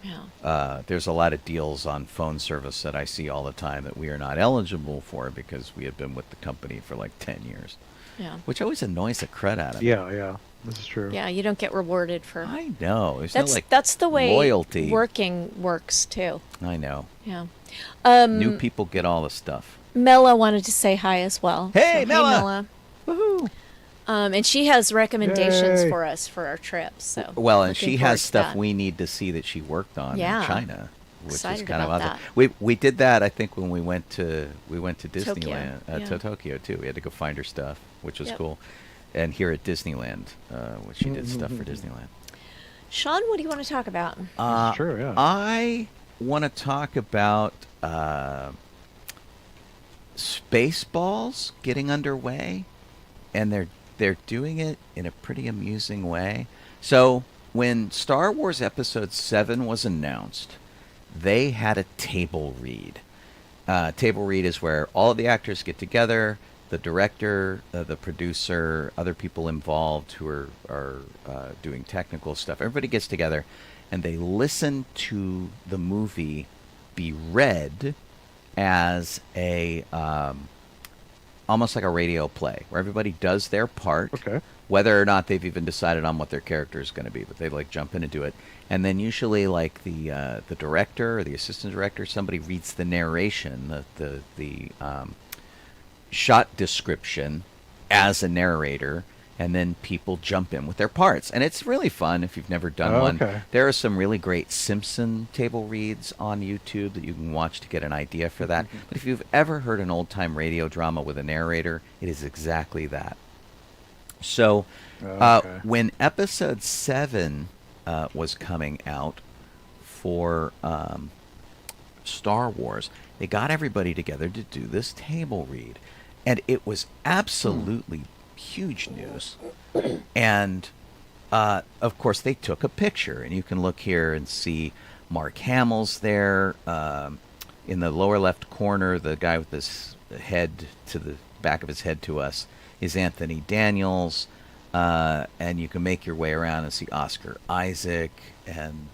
Yeah. There's a lot of deals on phone service that I see all the time that we are not eligible for because we have been with the company for like 10 years. Yeah. Which always annoys the crud out of me. Yeah. This is true. Yeah, you don't get rewarded for. I know. There's That's the way loyalty. working works too. I know. Yeah. New people get all the stuff. Mela wanted to say hi as well. Hey, So, Mela! Woohoo! And she has recommendations Yay. for us for our trips. So Well, and looking she forward has to stuff that. we need to see that she worked on Yeah. in China, which Excited is kind of about awesome. that. We did that, I think, when we went to Disneyland, Tokyo, to Tokyo too. We had to go find her stuff, which was Yep. cool. And here at Disneyland, which she did stuff for Disneyland. Sean, what do you want to talk about? That's true, yeah. I want to talk about Spaceballs getting underway, and they're doing it in a pretty amusing way. So when Star Wars Episode 7 was announced, they had a table read. Table read is where all of the actors get together, the director, the producer, other people involved who are doing technical stuff. Everybody gets together, and they listen to the movie be read as a almost like a radio play, where everybody does their part, Okay. whether or not they've even decided on what their character is going to be, but they like jump in and do it. And then usually, like the director or the assistant director, somebody reads the narration, the shot description as a narrator, and then people jump in with their parts. And it's really fun if you've never done one. Okay. There are some really great Simpson table reads on YouTube that you can watch to get an idea for that. But if you've ever heard an old-time radio drama with a narrator, it is exactly that. So Okay. when Episode 7 was coming out for Star Wars, they got everybody together to do this table read. And it was absolutely huge news. And, of course, they took a picture. And you can look here and see Mark Hamill's there. In the lower left corner, the guy with his head to the back of his head to us is Anthony Daniels. And you can make your way around and see Oscar Isaac and,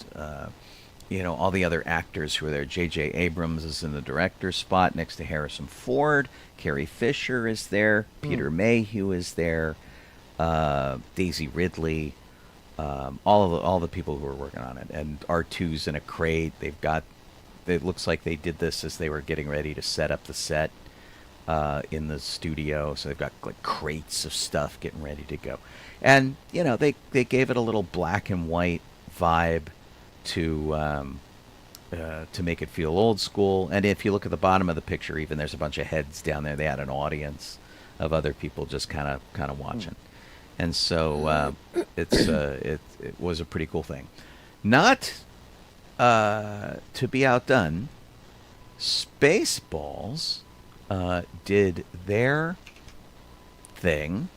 all the other actors who are there. J.J. Abrams is in the director's spot next to Harrison Ford. Carrie Fisher is there. Peter Mayhew is there. Daisy Ridley. All the people who are working on it. And R2's in a crate. It looks like they did this as they were getting ready to set up the set in the studio. So they've got like crates of stuff getting ready to go. And, they gave it a little black and white vibe to make it feel old school. And if you look at the bottom of the picture, even there's a bunch of heads down there. They had an audience of other people just kind of watching. And so it was a pretty cool thing. Not to be outdone, Spaceballs did their thing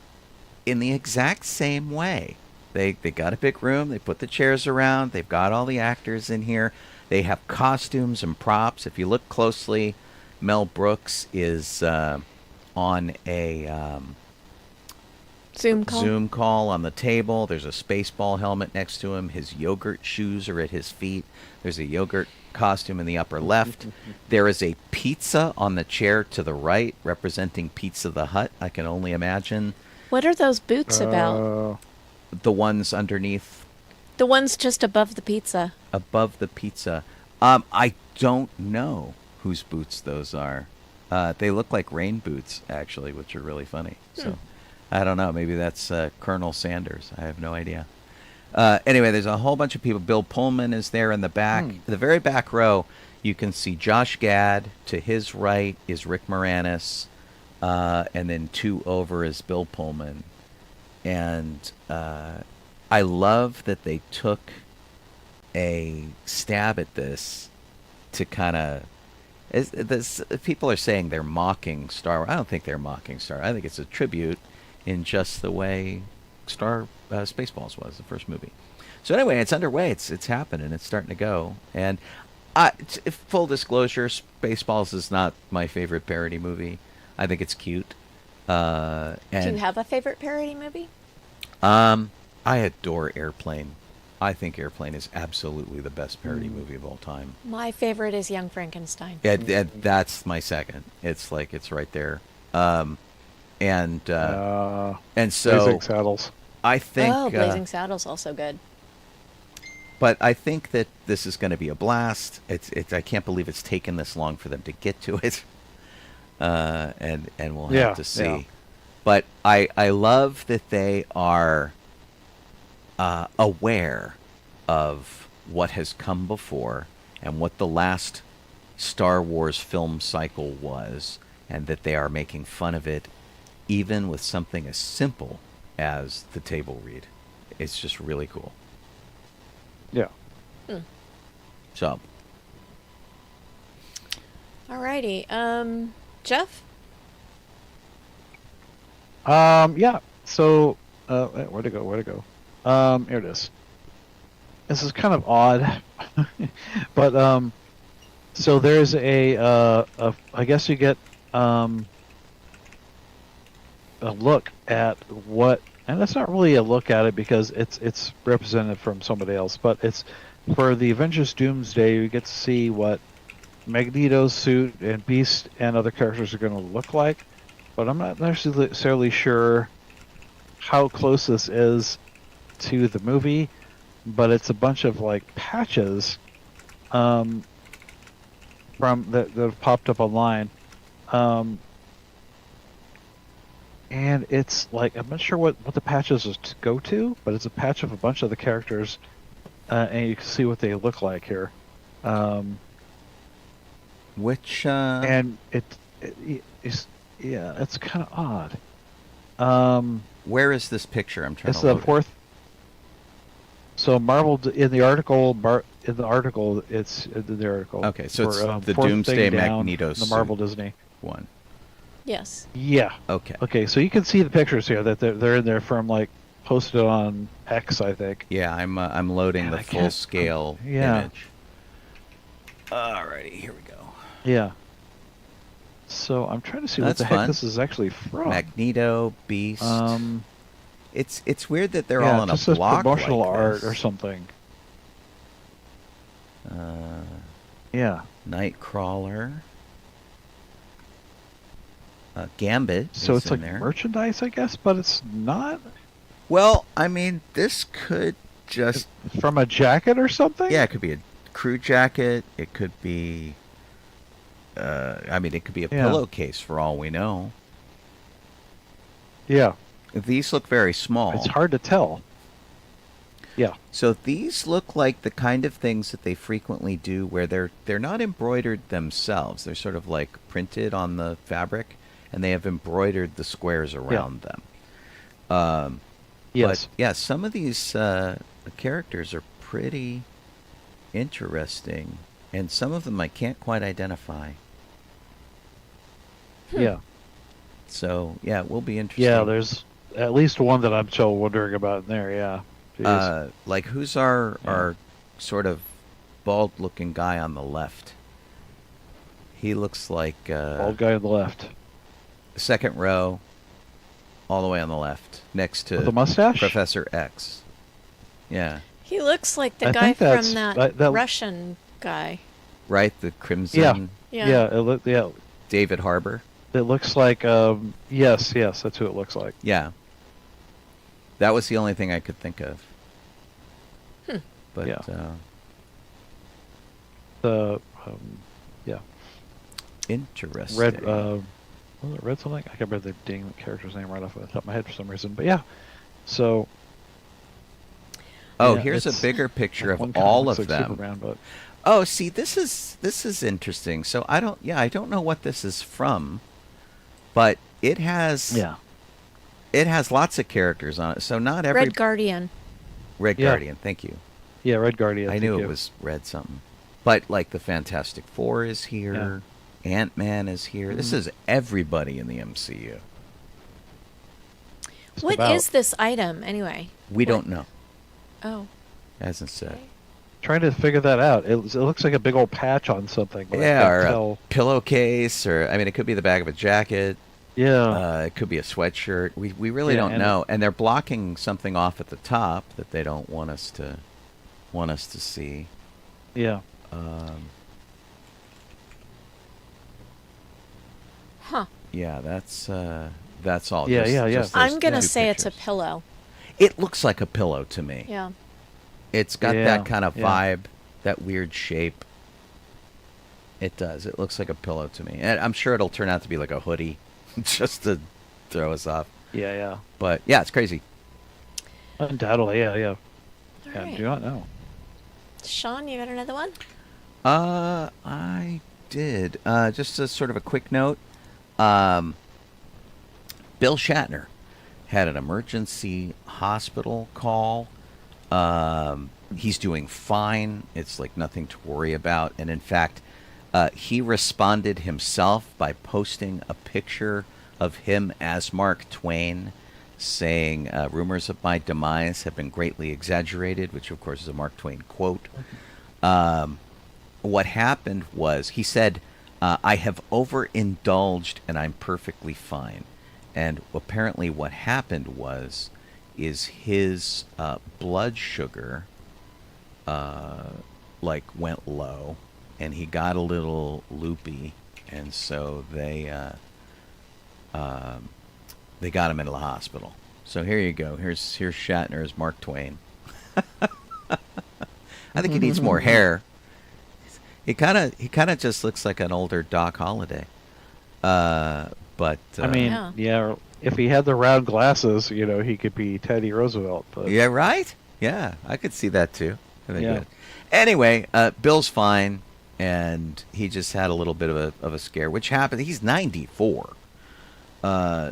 in the exact same way. They got a big room. They put the chairs around. They've got all the actors in here. They have costumes and props. If you look closely, Mel Brooks is on a Zoom call on the table. There's a Spaceball helmet next to him. His yogurt shoes are at his feet. There's a yogurt costume in the upper left. There is a pizza on the chair to the right, representing Pizza the Hut. I can only imagine. What are those boots about? The ones underneath. The ones just above the pizza. Above the pizza. I don't know whose boots those are. They look like rain boots, actually, which are really funny. So, I don't know. Maybe that's Colonel Sanders. I have no idea. Anyway, there's a whole bunch of people. Bill Pullman is there in the back. The very back row, you can see Josh Gad. To his right is Rick Moranis. And then 2 over is Bill Pullman. And I love that they took a stab at this to kind of... People are saying they're mocking Star Wars. I don't think they're mocking Star Wars. I think it's a tribute in just the way Spaceballs was, the first movie. So anyway, it's underway. It's happening. It's starting to go. And full disclosure, Spaceballs is not my favorite parody movie. I think it's cute. Do you have a favorite parody movie? I adore Airplane. I think Airplane is absolutely the best parody movie of all time. My favorite is Young Frankenstein. Yeah, that's my second. It's like it's right there. And so Blazing Saddles. I think Blazing Saddles also good. But I think that this is going to be a blast. I can't believe it's taken this long for them to get to it. And we'll have to see. Yeah. But I love that they are aware of what has come before and what the last Star Wars film cycle was, and that they are making fun of it even with something as simple as the table read. It's just really cool. Yeah. So. Alrighty. Jeff? Yeah. So, where'd it go? Here it is. This is kind of odd, but so there's I guess you get a look at what, and that's not really a look at it because it's represented from somebody else, but it's for the Avengers Doomsday. You get to see what Magneto's suit and Beast and other characters are going to look like, but I'm not necessarily sure how close this is to the movie. But it's a bunch of like patches from that have popped up online, and it's like I'm not sure what the patches is to go to, but it's a patch of a bunch of the characters, and you can see what they look like here. Which and it's kind of odd. Where is this picture? I'm trying it's to the load fourth. So Marvel in the article. It's in the article. Okay, so it's the Doomsday Magneto the Marvel Disney one. Yes. Yeah. Okay. Okay, so you can see the pictures here that they're in there from like posted on X, I think. Yeah, I'm loading the full scale image. Alrighty, here we go. Yeah. So I'm trying to see what the heck this is actually from. Magneto, Beast. It's weird that they're all on a just block promotional like art this. or something. Yeah. Nightcrawler. Gambit. So it's like there. merchandise, I guess, but it's not. Well, I mean, this could just from a jacket or something. Yeah, it could be a crew jacket. It could be. It could be a pillowcase for all we know. Yeah. These look very small. It's hard to tell. Yeah. So these look like the kind of things that they frequently do where they're not embroidered themselves. They're sort of like printed on the fabric, and they have embroidered the squares around them. Yes. But yeah, some of these characters are pretty interesting. And some of them I can't quite identify. Yeah. So, yeah, it will be interesting. Yeah, there's at least one that I'm still wondering about in there, yeah. Jeez. Like, who's our sort of bald-looking guy on the left? He looks like... Bald guy on the left. second row, all the way on the left, next to With the mustache? Professor X. Yeah. He looks like the I guy think that's- from that, that- Russian guy. Right? The Crimson... Yeah. Yeah. Yeah, David Harbour. it looks like, yes, that's who it looks like. Yeah. That was the only thing I could think of. But, Yeah. Yeah. interesting. Red, was it Red something? I can't remember the dang character's name right off the top of my head for some reason. But yeah, so. Oh, yeah, here's a it's- bigger picture like of one kinda all looks of like them. Superman, but Oh, see, this is interesting. So I don't know what this is from, but it has lots of characters on it. So not every Red Guardian. Red Yeah. Guardian. Thank you. yeah, Red Guardian. I thank knew you. it was Red something. But like the Fantastic Four is here. Ant-Man is here. This Mhm. is everybody in the MCU. Just What about. is this item anyway? We don't know. Oh. Hasn't said. Trying to figure that out. It looks like a big old patch on something. But I Yeah, can't or tell. a pillowcase, or I mean, it could be the back of a jacket. Yeah. It could be a sweatshirt. We really Yeah, don't and know, and they're blocking something off at the top that they don't want us to see. yeah. Huh. Yeah, that's all. Yeah, just, yeah, yeah. just those I'm gonna two say it's a pictures. pillow. It looks like a pillow to me. Yeah. It's got Yeah, that kind of yeah. vibe, that weird shape. It does. It looks like a pillow to me, and I'm sure it'll turn out to be like a hoodie, just to throw us off. Yeah. But yeah, it's crazy. Undoubtedly, yeah. All Yeah, right. do not know. Sean, you got another one? I did. Just a sort of a quick note. Bill Shatner had an emergency hospital call. He's doing fine. It's like nothing to worry about. And in fact, he responded himself by posting a picture of him as Mark Twain, saying, rumors of my demise have been greatly exaggerated, which of course is a Mark Twain quote. What happened was, he said, I have overindulged and I'm perfectly fine. And apparently what happened is his blood sugar went low, and he got a little loopy, and so they got him into the hospital. So here you go. Here's Shatner as Mark Twain. I think he needs more hair. He kind of just looks like an older Doc Holliday. But I mean, Yeah. yeah. If he had the round glasses, he could be Teddy Roosevelt. But yeah, right? Yeah, I could see that too. I think Yeah. that- Anyway, Bill's fine, and he just had a little bit of a scare, which happened. He's 94.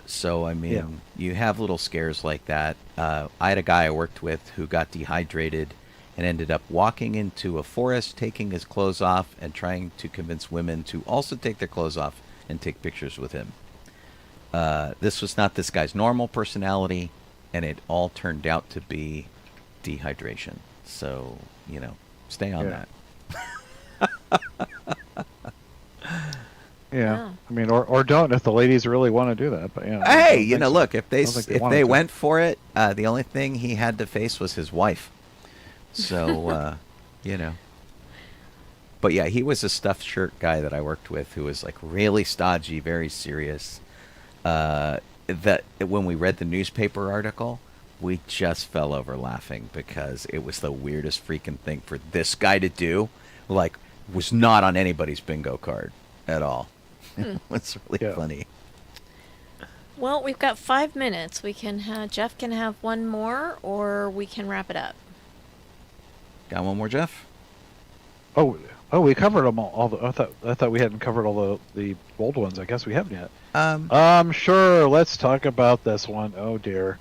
So, I mean, Yeah. you have little scares like that. I had a guy I worked with who got dehydrated and ended up walking into a forest, taking his clothes off, and trying to convince women to also take their clothes off and take pictures with him. This was not this guy's normal personality, and it all turned out to be dehydration. So, stay on Yeah. that. Yeah. I mean, or don't if the ladies really want to do that. But yeah. Hey, look, if they I don't think they if wanted they to. went for it, the only thing he had to face was his wife. So, But yeah, he was a stuffed shirt guy that I worked with who was like really stodgy, very serious. That when we read the newspaper article, we just fell over laughing because it was the weirdest freaking thing for this guy to do. Like, was not on anybody's bingo card at all. It was really Yeah. funny. Well, we've got 5 minutes. We can Jeff can have one more, or we can wrap it up. Got one more, Jeff? Oh, we covered them all. I thought we hadn't covered all the bold ones. I guess we haven't yet. Sure. Let's talk about this one. Oh dear.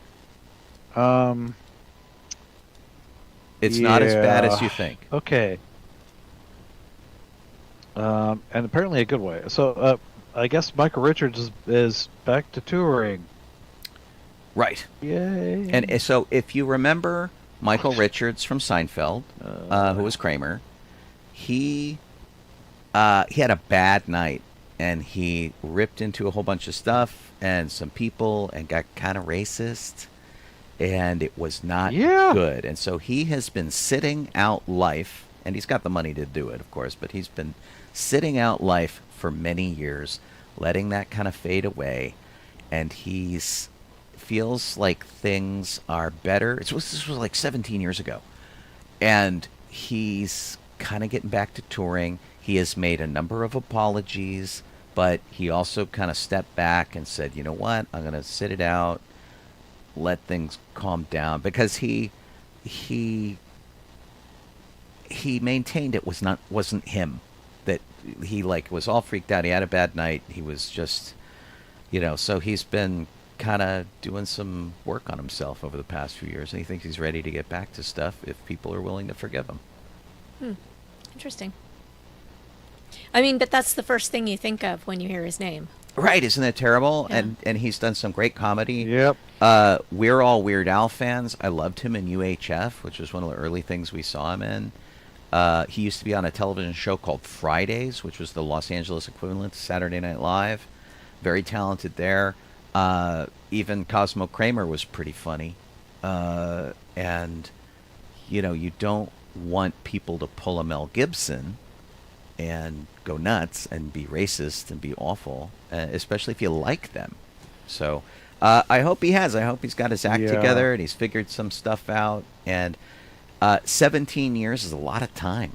It's not as bad as yeah. you think. Okay. and apparently a good way. So I guess Michael Richards is back to touring. Right. Yay! And so if you remember Michael Richards from Seinfeld, who was Kramer, he had a bad night, and he ripped into a whole bunch of stuff and some people and got kind of racist, and it was not good. And so he has been sitting out life, and he's got the money to do it, of course, but he's been sitting out life for many years, letting that kind of fade away, and he's feels like things are better. This was like 17 years ago, and he's kind of getting back to touring. He has made a number of apologies, but he also kind of stepped back and said, you know what, I'm going to sit it out, let things calm down, because he maintained it wasn't him, that he like was all freaked out. He had a bad night. He was just, so he's been kind of doing some work on himself over the past few years, and he thinks he's ready to get back to stuff if people are willing to forgive him. Interesting. I mean, but that's the first thing you think of when you hear his name. Right, isn't that terrible? Yeah. And he's done some great comedy. Yep. We're all Weird Al fans. I loved him in UHF, which was one of the early things we saw him in. He used to be on a television show called Fridays, which was the Los Angeles equivalent to Saturday Night Live. Very talented there. Even Cosmo Kramer was pretty funny. And, you don't want people to pull a Mel Gibson and go nuts and be racist and be awful, especially if you like them. So I hope he has. I hope he's got his act together and he's figured some stuff out. And 17 years is a lot of time.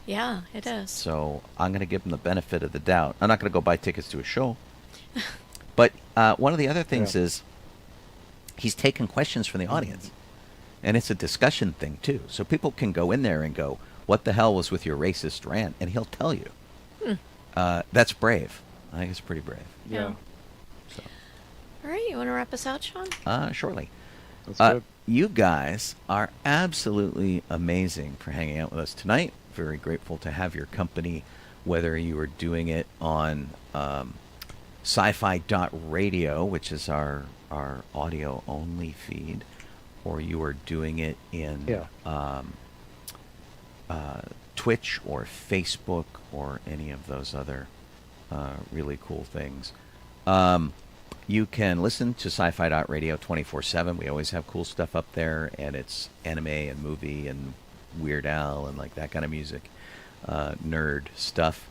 Yeah, it is. So I'm going to give him the benefit of the doubt. I'm not going to go buy tickets to a show. But one of the other things is he's taking questions from the audience. And it's a discussion thing, too. So people can go in there and go, what the hell was with your racist rant? And he'll tell you. That's brave. I think it's pretty brave. Yeah. So. All right, you want to wrap us out, Sean? Surely. That's good. You guys are absolutely amazing for hanging out with us tonight. Very grateful to have your company, whether you are doing it on sci-fi.radio, which is our audio-only feed, or you are doing it in Twitch or Facebook or any of those other really cool things. You can listen to sci-fi.radio 24/7. We always have cool stuff up there, and it's anime and movie and Weird Al and like that kind of music, nerd stuff.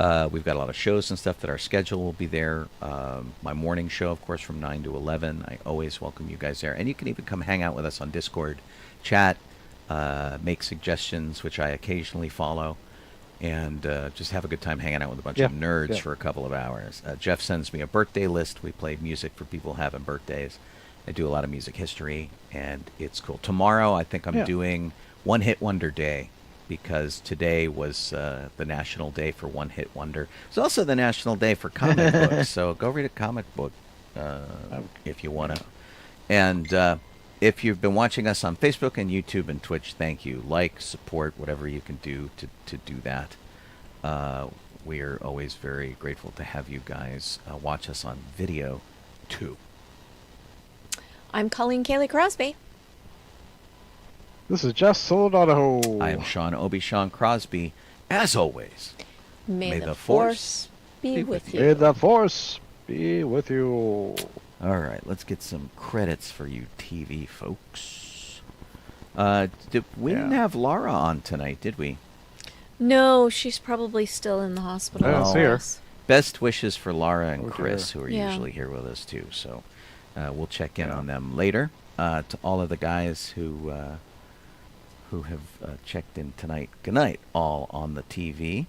We've got a lot of shows and stuff that our schedule will be there. My morning show, of course, from 9 to 11. I always welcome you guys there. And you can even come hang out with us on Discord, chat, make suggestions, which I occasionally follow, and just have a good time hanging out with a bunch of nerds for a couple of hours. Jeff sends me a birthday list. We play music for people having birthdays. I do a lot of music history, and it's cool. Tomorrow, I think I'm doing One Hit Wonder Day, because today was the National Day for One Hit Wonder. It's also the National Day for comic books, so go read a comic book if you want to. And if you've been watching us on Facebook and YouTube and Twitch, thank you. Like, support, whatever you can do to do that. We are always very grateful to have you guys watch us on video, too. I'm Colleen Kaylee Crosby. This is just Donoho. I am Sean Obi-Shawn Crosby. As always, May the Force be with you. May the Force be with you. All right, let's get some credits for you TV folks. We didn't have Laura on tonight, did we? No, she's probably still in the hospital. I don't see her. Best wishes for Laura and Chris, dear. who are usually here with us too. So we'll check in on them later. To all of the guys who have checked in tonight, good night, all on the TV.